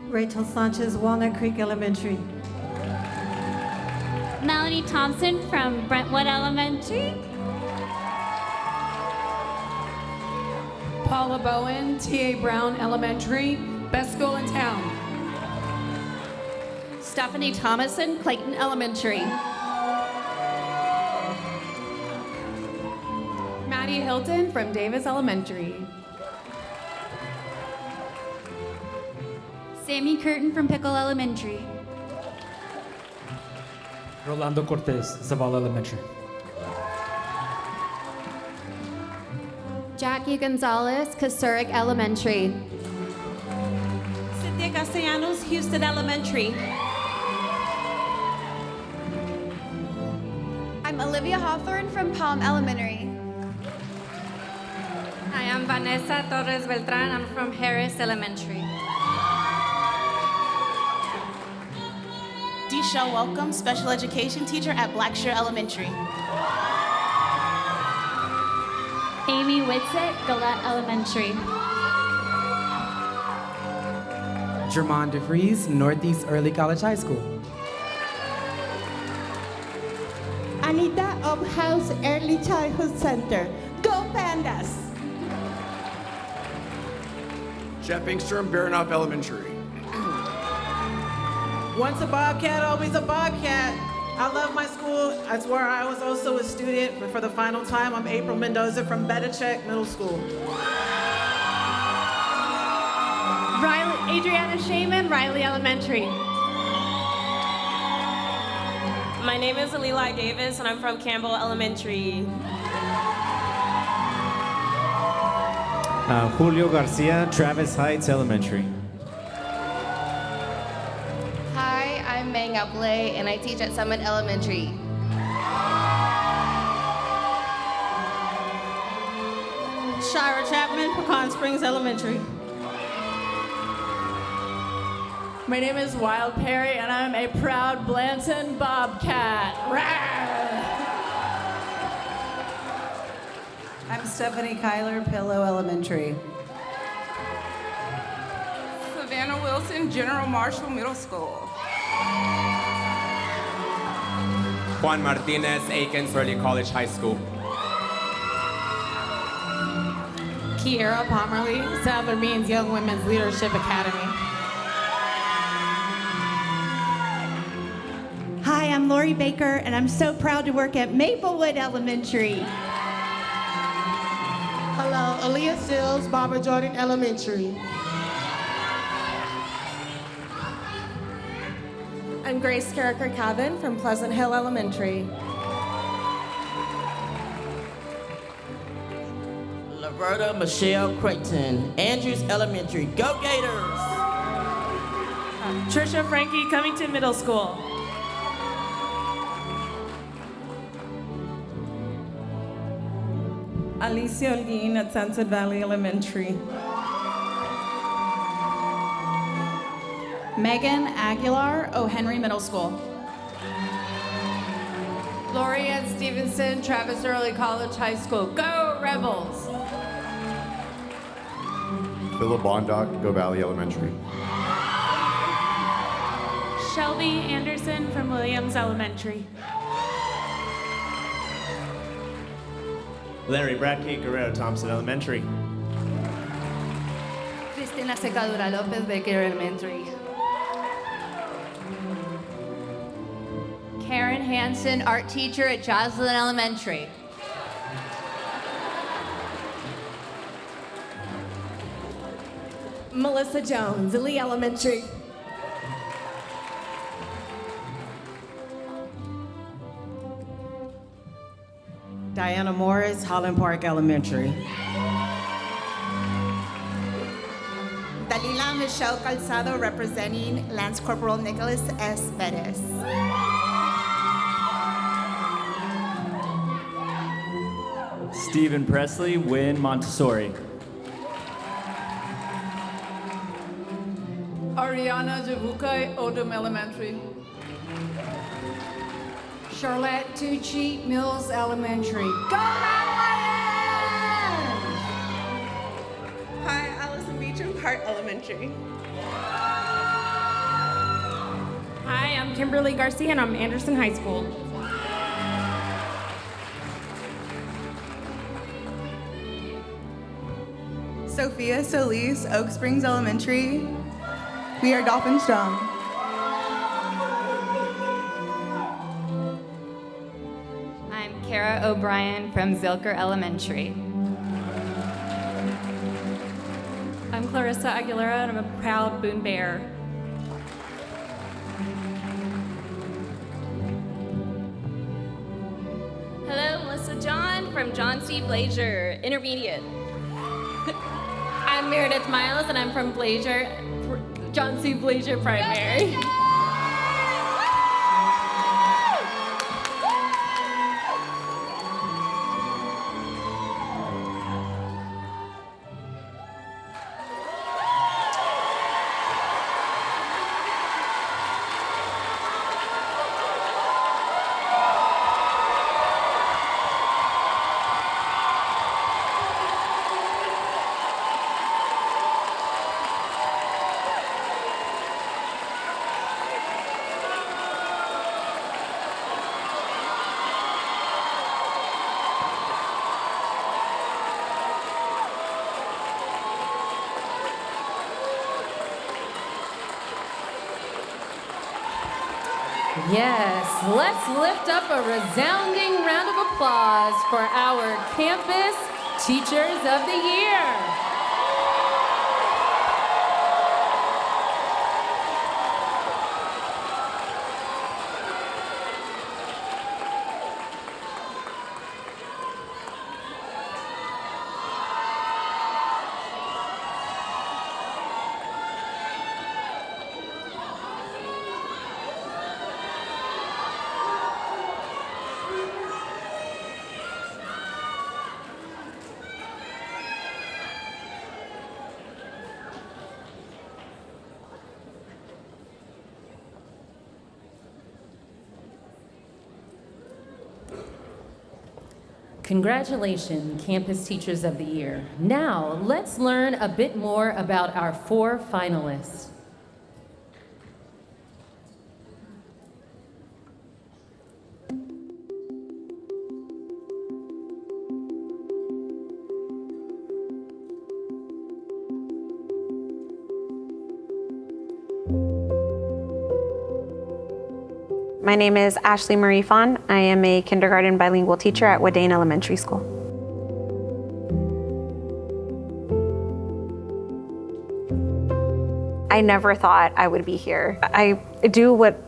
Rachel Sanchez, Walnut Creek Elementary. Melanie Thompson from Brentwood Elementary. Paula Bowen, T.A. Brown Elementary, best school in town. Stephanie Thomason, Clayton Elementary. Maddie Hilton from Davis Elementary. Sammy Curtin from Pickle Elementary. Rolando Cortez, Zavala Elementary. Jackie Gonzalez, Kasurik Elementary. Cynthia Castellanos, Houston Elementary. I'm Olivia Hawthorne from Palm Elementary. I am Vanessa Torres Beltran. I'm from Harris Elementary. Deshelle Welcome, special education teacher at Blackshear Elementary. Amy Whitsitt, Gillette Elementary. Jermon DeVries, Northeast Early College High School. Anita Uphouse Early Childhood Center. Go Pandas! Jeff Engstrom, Baranoff Elementary. Once a Bobcat, always a Bobcat. I love my school. That's where I was also a student. But for the final time, I'm April Mendoza from Betachek Middle School. Adriana Shaman, Riley Elementary. My name is Alili Davis, and I'm from Campbell Elementary. Julio Garcia, Travis Heights Elementary. Hi, I'm Mang Upley, and I teach at Summit Elementary. Shira Chapman, Pecan Springs Elementary. My name is Wild Perry, and I'm a proud Blanton Bobcat. I'm Stephanie Kyler, Pillow Elementary. Savannah Wilson, General Marshall Middle School. Juan Martinez, Aikens Early College High School. Kiera Pomerly, Sadler Means Young Women's Leadership Academy. Hi, I'm Lori Baker, and I'm so proud to work at Maplewood Elementary. Hello, Aaliyah Sills, Barbara Jordan Elementary. I'm Grace Carricker Calvin from Pleasant Hill Elementary. Laverta Michelle Creighton, Andrews Elementary. Go Gators! Trisha Frankie, Covington Middle School. Alicia Olguin at Sunset Valley Elementary. Megan Aguilar, O. Henry Middle School. Lorianne Stevenson, Travis Early College High School. Go Rebels! Philip Bondock, Go Valley Elementary. Shelby Anderson from Williams Elementary. Larry Bradkey, Guerrero Thompson Elementary. Cristina Secadura Lopez, Baker Elementary. Karen Hansen, art teacher at Joslyn Elementary. Melissa Jones, Lee Elementary. Diana Morris, Holland Park Elementary. Dalila Michelle Calzado representing Lance Corporal Nicholas S. Perez. Stephen Presley, Wynn Montessori. Ariana Javukai, Odom Elementary. Charlotte Tucci, Mills Elementary. Go Hi, Allison Beecham, Hart Elementary. Hi, I'm Kimberly Garcia, and I'm Anderson High School. Sophia Solis, Oak Springs Elementary. We are Dolphin Strong. I'm Kara O'Brien from Zilker Elementary. I'm Clarissa Aguilera, and I'm a proud Boone Bear. Hello, Melissa John from John C. Blazer, Intermediate. I'm Meredith Miles, and I'm from John C. Blazer Primary. Yes, let's lift up a resounding round of applause for our Campus Teachers of the Year. Congratulations, Campus Teachers of the Year. Now, let's learn a bit more about our 4 finalists. My name is Ashley Marie Fawn. I am a kindergarten bilingual teacher at Wadane Elementary School. I never thought I would be here. I do what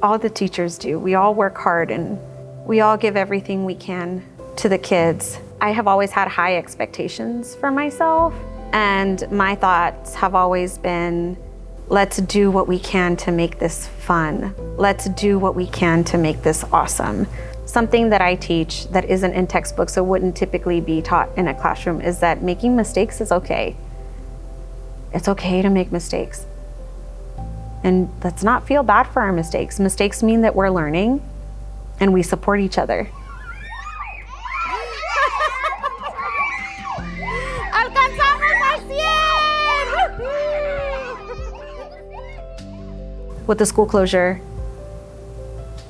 all the teachers do. We all work hard and we all give everything we can to the kids. I have always had high expectations for myself, and my thoughts have always been, let's do what we can to make this fun. Let's do what we can to make this awesome. Something that I teach that isn't in textbooks, so wouldn't typically be taught in a classroom, is that making mistakes is okay. It's okay to make mistakes. And let's not feel bad for our mistakes. Mistakes mean that we're learning and we support each other. With the school closure,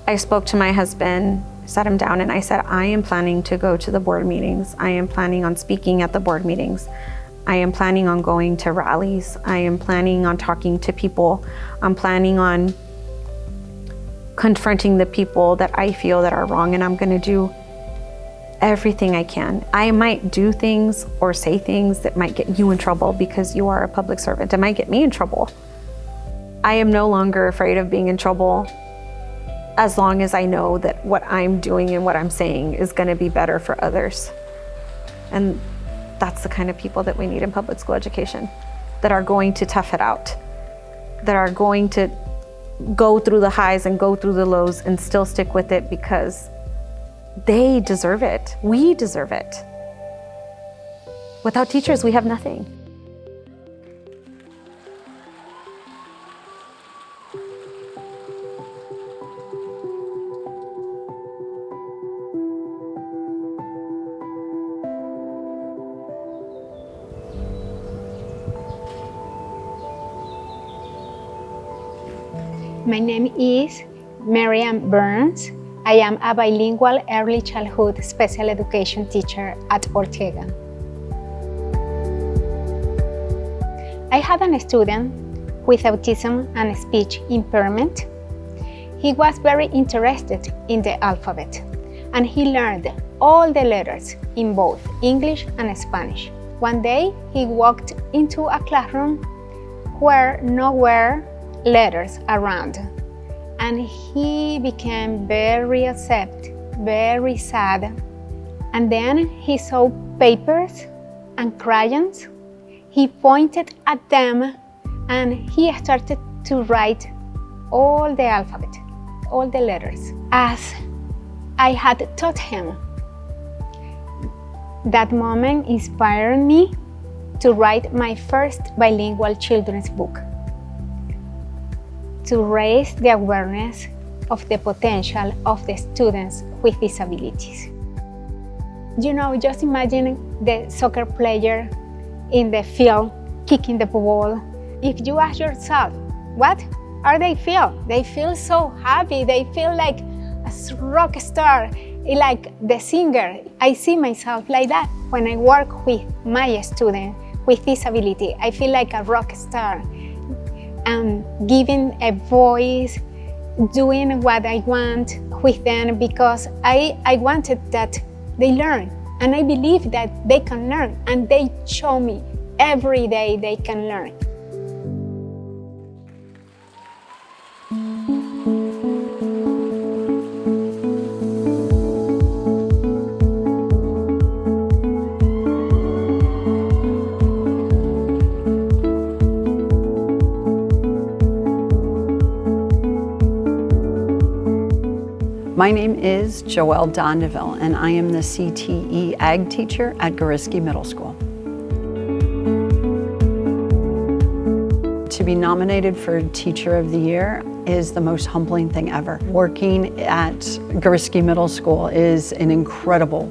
I spoke to my husband, sat him down, and I said, I am planning to go to the board meetings. I am planning on speaking at the board meetings. I am planning on going to rallies. I am planning on talking to people. I'm planning on confronting the people that I feel that are wrong, and I'm gonna do everything I can. I might do things or say things that might get you in trouble because you are a public servant. It might get me in trouble. I am no longer afraid of being in trouble as long as I know that what I'm doing and what I'm saying is going to be better for others. And that's the kind of people that we need in public school education, that are going to tough it out, that are going to go through the highs and go through the lows and still stick with it because they deserve it. We deserve it. Without teachers, we have nothing. My name is Marian Burns. I am a bilingual early childhood special education teacher at Ortega. I had a student with autism and speech impairment. He was very interested in the alphabet, and he learned all the letters in both English and Spanish. One day, he walked into a classroom where no were letters around, and he became very upset, very sad. And then he saw papers and crayons. He pointed at them and he started to write all the alphabet, all the letters, as I had taught him. That moment inspired me to write my first bilingual children's book, to raise the awareness of the potential of the students with disabilities. You know, just imagine the soccer player in the field kicking the ball. If you ask yourself, what are they feel? They feel so happy. They feel like a rock star, like the singer. I see myself like that when I work with my students with disability. I feel like a rock star. Giving a voice, doing what I want with them, because I wanted that they learn, and I believe that they can learn, and they show me every day they can learn. My name is Joelle Dondeville, and I am the CTE Ag teacher at Goriski Middle School. To be nominated for Teacher of the Year is the most humbling thing ever. Working at Goriski Middle School is an incredible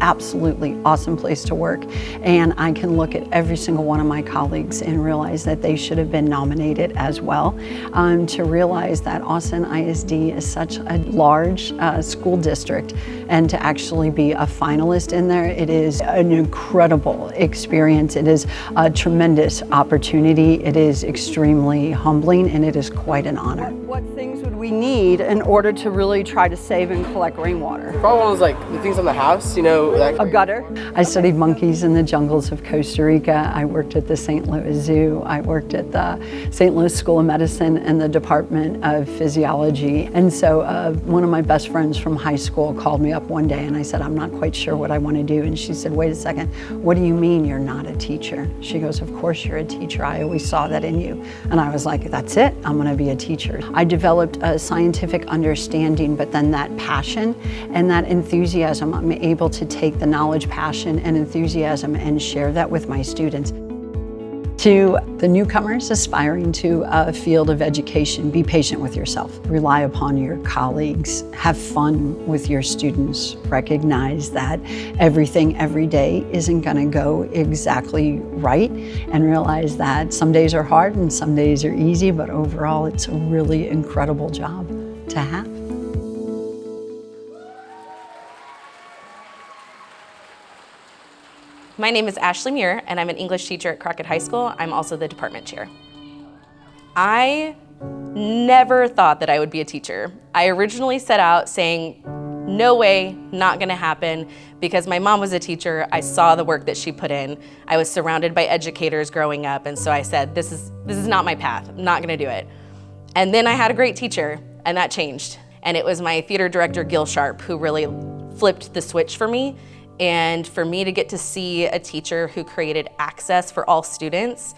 absolutely awesome place to work. And I can look at every single one of my colleagues and realize that they should have been nominated as well. To realize that Austin ISD is such a large school district, and to actually be a finalist in there, it is an incredible experience. It is a tremendous opportunity. It is extremely humbling, and it is quite an honor. What things would we need in order to really try to save and collect rainwater? Probably one of those, like the things on the house, you know, like a gutter. I studied monkeys in the jungles of Costa Rica. I worked at the St. Louis Zoo. I worked at the St. Louis School of Medicine and the Department of Physiology. And so one of my best friends from high school called me up one day and I said, I'm not quite sure what I want to do. And she said, wait a second, what do you mean you're not a teacher? She goes, of course you're a teacher. I always saw that in you. And I was like, that's it, I'm going to be a teacher. I developed a scientific understanding, but then that passion and that enthusiasm, I'm able to take the knowledge, passion, and enthusiasm and share that with my students. To the newcomers aspiring to a field of education, be patient with yourself. Rely upon your colleagues. Have fun with your students. Recognize that everything every day isn't going to go exactly right, and realize that some days are hard and some days are easy, but overall it's a really incredible job to have. My name is Ashley Muir, and I'm an English teacher at Crockett High School. I'm also the department chair. I never thought that I would be a teacher. I originally set out saying, no way, not gonna happen, because my mom was a teacher. I saw the work that she put in. I was surrounded by educators growing up, and so I said, this is not my path, I'm not gonna do it. And then I had a great teacher, and that changed. And it was my theater director, Gil Sharp, who really flipped the switch for me. And for me to get to see a teacher who created access for all students,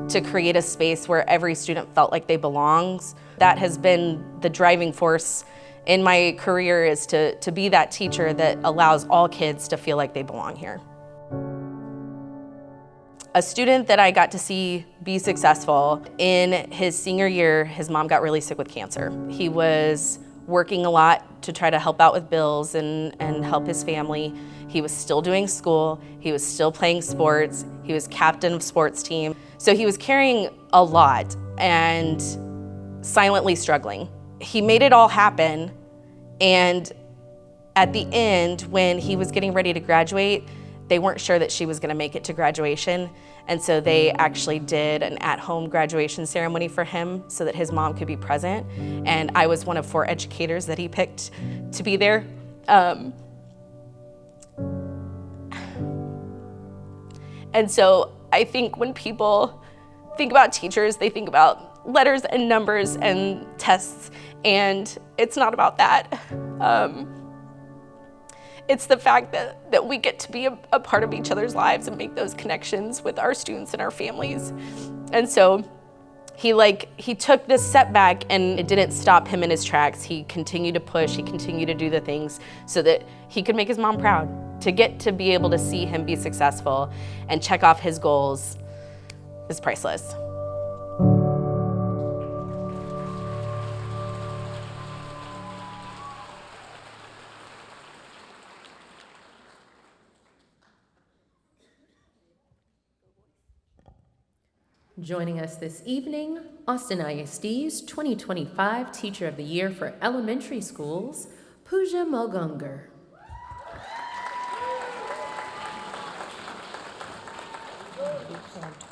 to create a space where every student felt like they belonged, that has been the driving force in my career, is to be that teacher that allows all kids to feel like they belong here. A student that I got to see be successful, in his senior year, his mom got really sick with cancer. He was working a lot to try to help out with bills and help his family. He was still doing school, he was still playing sports, he was captain of sports team. So he was carrying a lot and silently struggling. He made it all happen, and at the end, when he was getting ready to graduate, they weren't sure that she was gonna make it to graduation, and so they actually did an at-home graduation ceremony for him so that his mom could be present, and I was one of 4 educators that he picked to be there. And so I think when people think about teachers, they think about letters and numbers and tests, and it's not about that. It's the fact that we get to be a part of each other's lives and make those connections with our students and our families. And so he took this setback, and it didn't stop him in his tracks. He continued to push, he continued to do the things so that he could make his mom proud. To get to be able to see him be successful and check off his goals is priceless. Joining us this evening, Austin ISD's 2025 Teacher of the Year for Elementary Schools, Pooja Malgungar.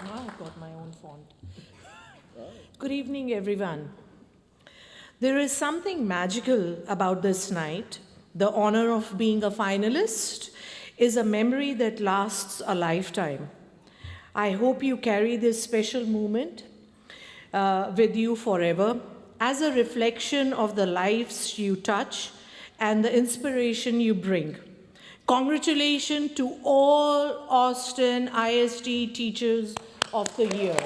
I've got my own font. Good evening, everyone. There is something magical about this night. The honor of being a finalist is a memory that lasts a lifetime. I hope you carry this special moment with you forever as a reflection of the lives you touch and the inspiration you bring. Congratulations to all Austin ISD Teachers of the Year.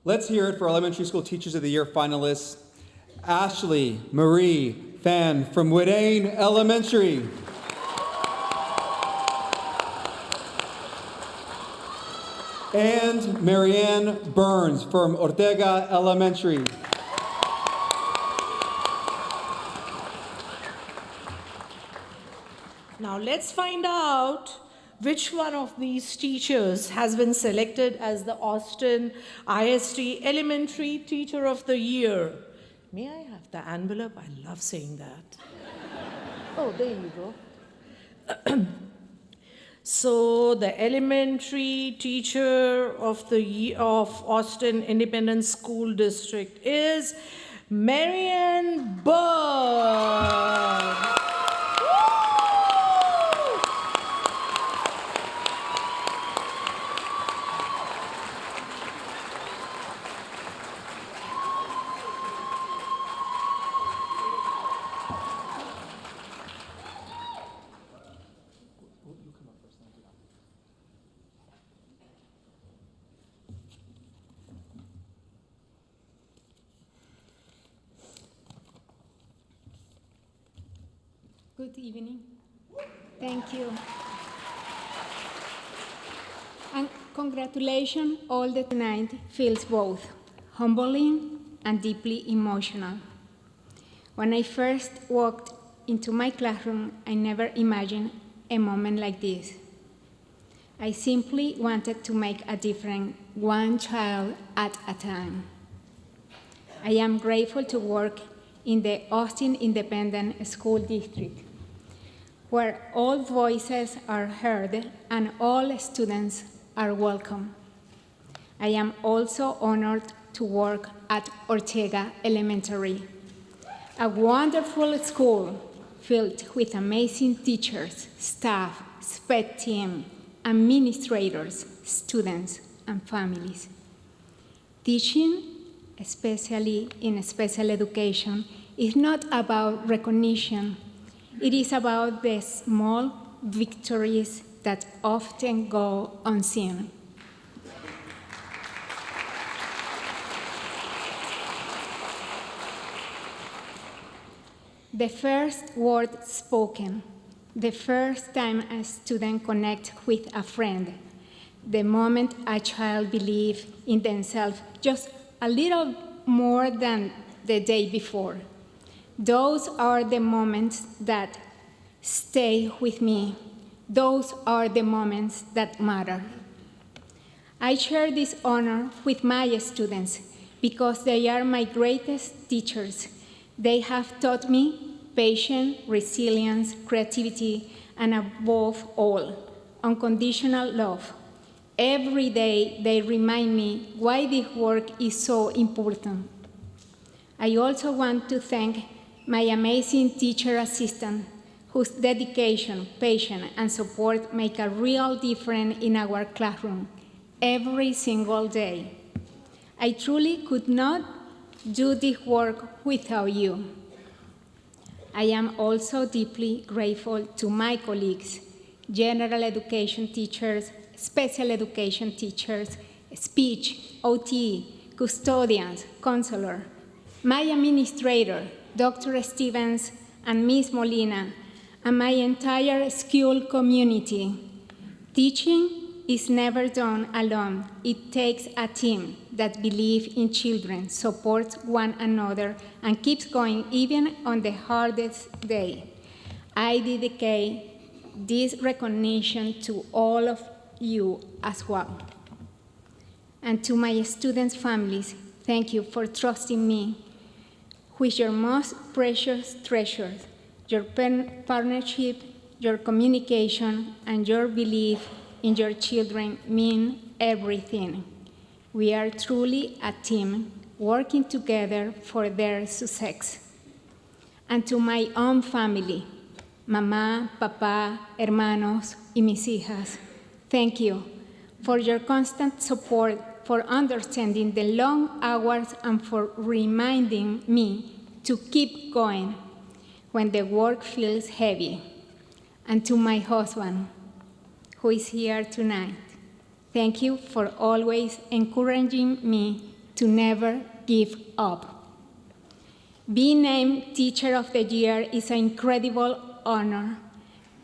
Let's hear it for Elementary School Teachers of the Year finalists, Ashley Marie Fan from Woodane Elementary. And Marianne Burns from Ortega Elementary. Now let's find out which one of these teachers has been selected as the Austin ISD Elementary Teacher of the Year. May I have the envelope? I love saying that. Oh, there you go. So the Elementary Teacher of the Year of Austin Independent School District is Marianne Berg. Good evening. Thank you. And congratulations, all the tonight feels both humbling and deeply emotional. When I first walked into my classroom, I never imagined a moment like this. I simply wanted to make a difference, one child at a time. I am grateful to work in the Austin Independent School District, where all voices are heard and all students are welcome. I am also honored to work at Ortega Elementary, a wonderful school filled with amazing teachers, staff, SPED team, administrators, students, and families. Teaching, especially in special education, is not about recognition. It is about the small victories that often go unseen. The first word spoken, the first time a student connects with a friend, the moment a child believes in themselves just a little more than the day before. Those are the moments that stay with me. Those are the moments that matter. I share this honor with my students because they are my greatest teachers. They have taught me patience, resilience, creativity, and above all, unconditional love. Every day they remind me why this work is so important. I also want to thank my amazing teacher assistant, whose dedication, patience, and support make a real difference in our classroom every single day. I truly could not do this work without you. I am also deeply grateful to my colleagues, general education teachers, special education teachers, speech, OT, custodians, counselor, my administrator, Dr. Stevens and Ms. Molina, and my entire school community. Teaching is never done alone. It takes a team that believes in children, supports one another, and keeps going even on the hardest day. I dedicate this recognition to all of you as well. And to my students' families, thank you for trusting me with your most precious treasures, your partnership, your communication, and your belief in your children mean everything. We are truly a team working together for their success. And to my own family, mamá, papá, hermanos, y mis hijas, thank you for your constant support, for understanding the long hours, and for reminding me to keep going when the work feels heavy. And to my husband, who is here tonight, thank you for always encouraging me to never give up. Being named Teacher of the Year is an incredible honor,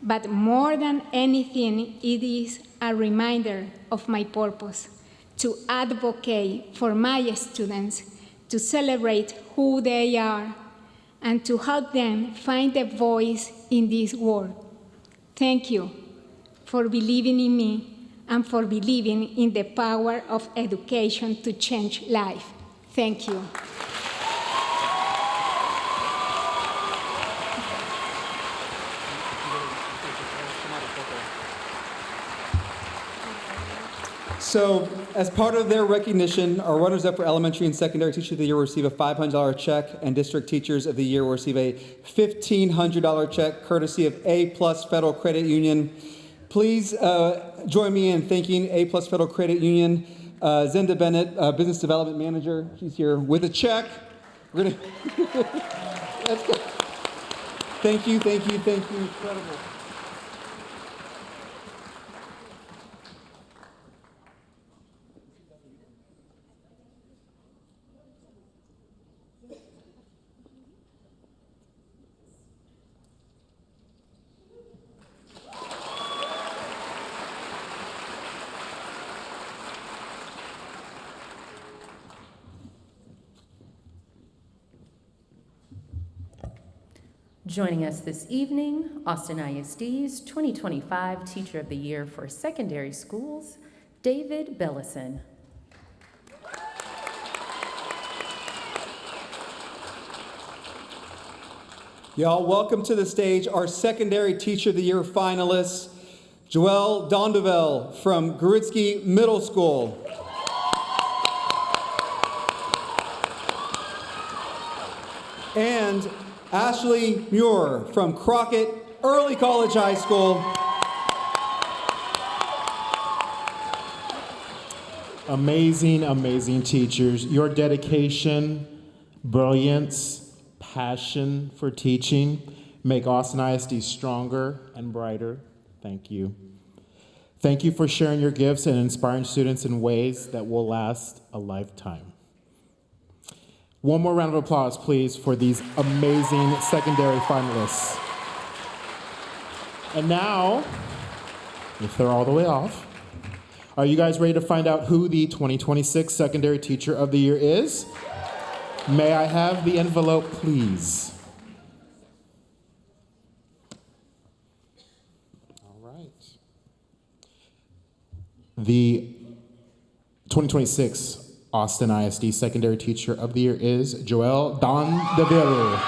but more than anything, it is a reminder of my purpose, to advocate for my students, to celebrate who they are, and to help them find a voice in this world. Thank you for believing in me and for believing in the power of education to change life. Thank you. So, as part of their recognition, our runners-up for Elementary and Secondary Teacher of the Year will receive a $500 check, and District Teachers of the Year will receive a $1,500 check, courtesy of A-Plus Federal Credit Union. Please join me in thanking A-Plus Federal Credit Union. Zenda Bennett, Business Development Manager, she's here with a check. We're gonna let's go. Thank you. Incredible. Joining us this evening, Austin ISD's 2025 Teacher of the Year for Secondary Schools, David Bellison. Y'all, welcome to the stage our Secondary Teacher of the Year finalists, Joelle Dondevel from Goritzky Middle School. And Ashley Muir from Crockett Early College High School. Amazing, amazing teachers. Your dedication, brilliance, passion for teaching make Austin ISD stronger and brighter. Thank you. Thank you for sharing your gifts and inspiring students in ways that will last a lifetime. One more round of applause, please, for these amazing secondary finalists. And now, if they're all the way off, are you guys ready to find out who the 2026 Secondary Teacher of the Year is? May I have the envelope, please? All right. The 2026 Austin ISD Secondary Teacher of the Year is Joelle Dondevel.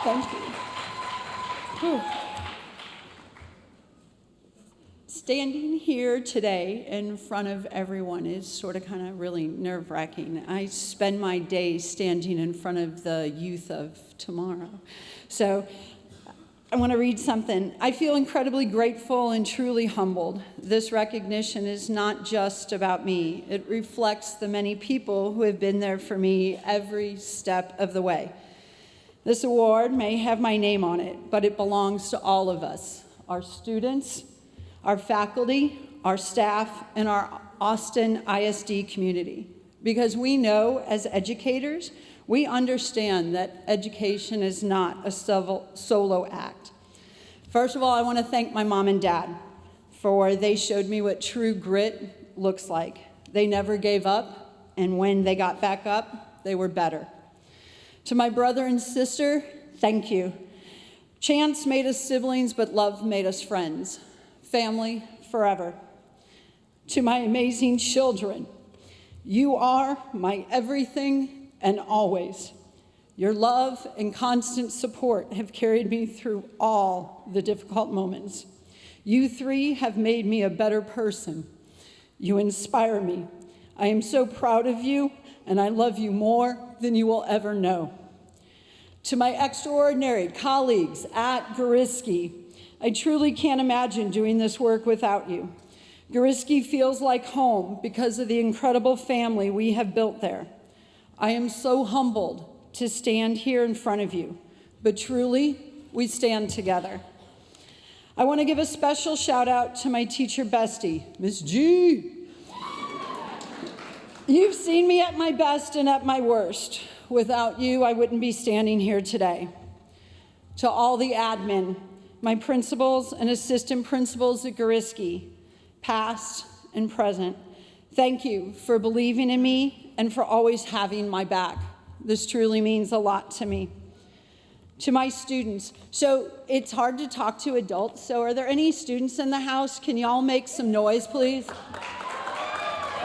Thank you. Whew. Standing here today in front of everyone is sort of kind of really nerve-wracking. I spend my days standing in front of the youth of tomorrow. So I want to read something. I feel incredibly grateful and truly humbled. This recognition is not just about me. It reflects the many people who have been there for me every step of the way. This award may have my name on it, but it belongs to all of us, our students, our faculty, our staff, and our Austin ISD community. Because we know as educators, we understand that education is not a solo act. First of all, I want to thank my mom and dad, for they showed me what true grit looks like. They never gave up, and when they got back up, they were better. To my brother and sister, thank you. Chance made us siblings, but love made us friends. Family forever. To my amazing children, you are my everything and always. Your love and constant support have carried me through all the difficult moments. You three have made me a better person. You inspire me. I am so proud of you, and I love you more than you will ever know. To my extraordinary colleagues at Goritzky, I truly can't imagine doing this work without you. Gariski feels like home because of the incredible family we have built there. I am so humbled to stand here in front of you, but truly, we stand together. I want to give a special shout out to my teacher bestie, Miss G. You've seen me at my best and at my worst. Without you, I wouldn't be standing here today. To all the admin, my principals and assistant principals at Gariski, past and present, thank you for believing in me and for always having my back. This truly means a lot to me. To my students, so it's hard to talk to adults, so are there any students in the house? Can y'all make some noise, please?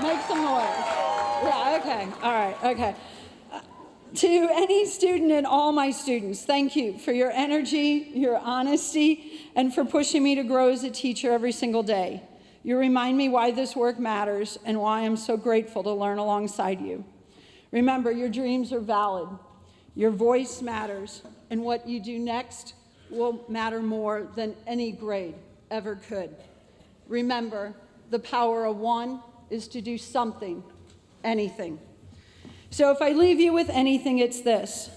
Make some noise. Yeah, okay, all right, okay. To any student and all my students, thank you for your energy, your honesty, and for pushing me to grow as a teacher every single day. You remind me why this work matters and why I'm so grateful to learn alongside you. Remember, your dreams are valid. Your voice matters, and what you do next will matter more than any grade ever could. Remember, the power of one is to do something, anything. So if I leave you with anything, it's this.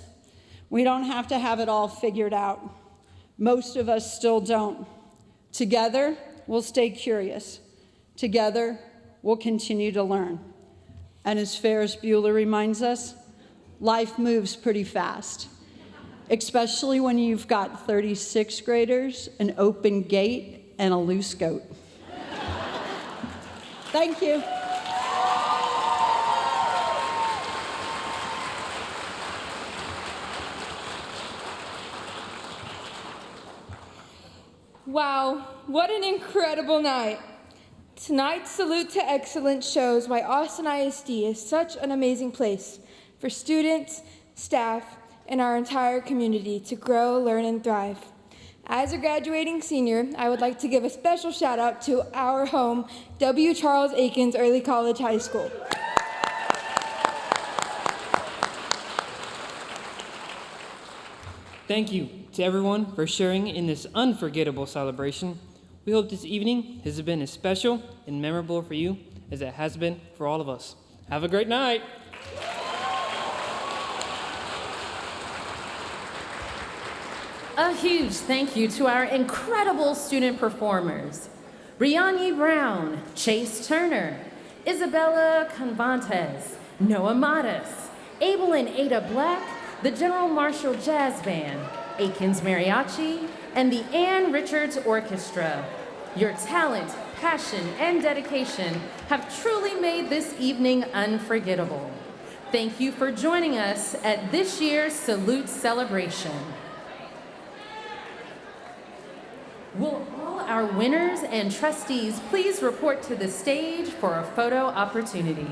We don't have to have it all figured out. Most of us still don't. Together, we'll stay curious. Together, we'll continue to learn. And as Ferris Bueller reminds us, life moves pretty fast, especially when you've got 36 graders, an open gate, and a loose goat. Thank you. Wow, what an incredible night. Tonight's Salute to Excellence shows why Austin ISD is such an amazing place for students, staff, and our entire community to grow, learn, and thrive. As a graduating senior, I would like to give a special shout out to our home, W. Charles Aikens Early College High School. Thank you to everyone for sharing in this unforgettable celebration. We hope this evening has been as special and memorable for you as it has been for all of us. Have a great night. A huge thank you to our incredible student performers. Brianni Brown, Chase Turner, Isabella Convantes, Noah Mattis, Abel and Ada Black, the General Marshall Jazz Band, Aikens Mariachi, and the Ann Richards Orchestra. Your talent, passion, and dedication have truly made this evening unforgettable. Thank you for joining us at this year's Salute Celebration. Will all our winners and trustees please report to the stage for a photo opportunity?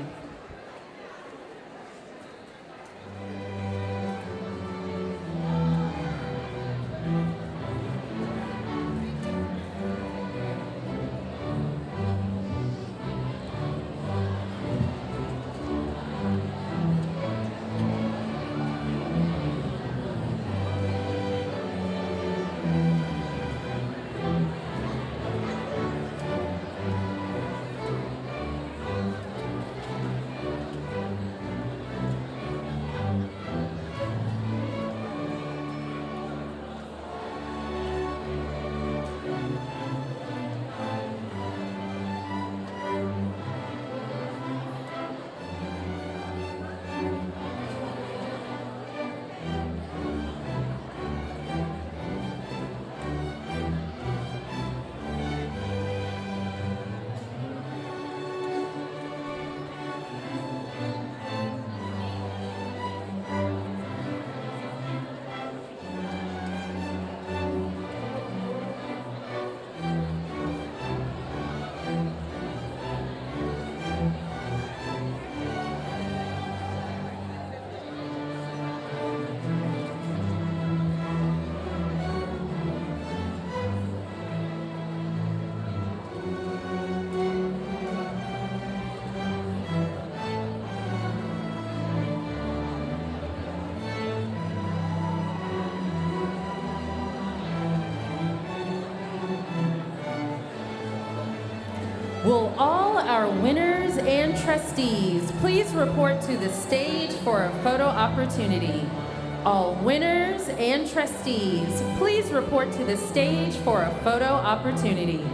Will all our winners and trustees please report to the stage for a photo opportunity? All winners and trustees, please report to the stage for a photo opportunity.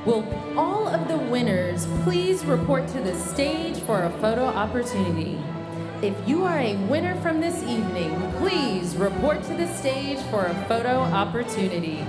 Will all of the winners please report to the stage for a photo opportunity? If you are a winner from this evening, please report to the stage for a photo opportunity.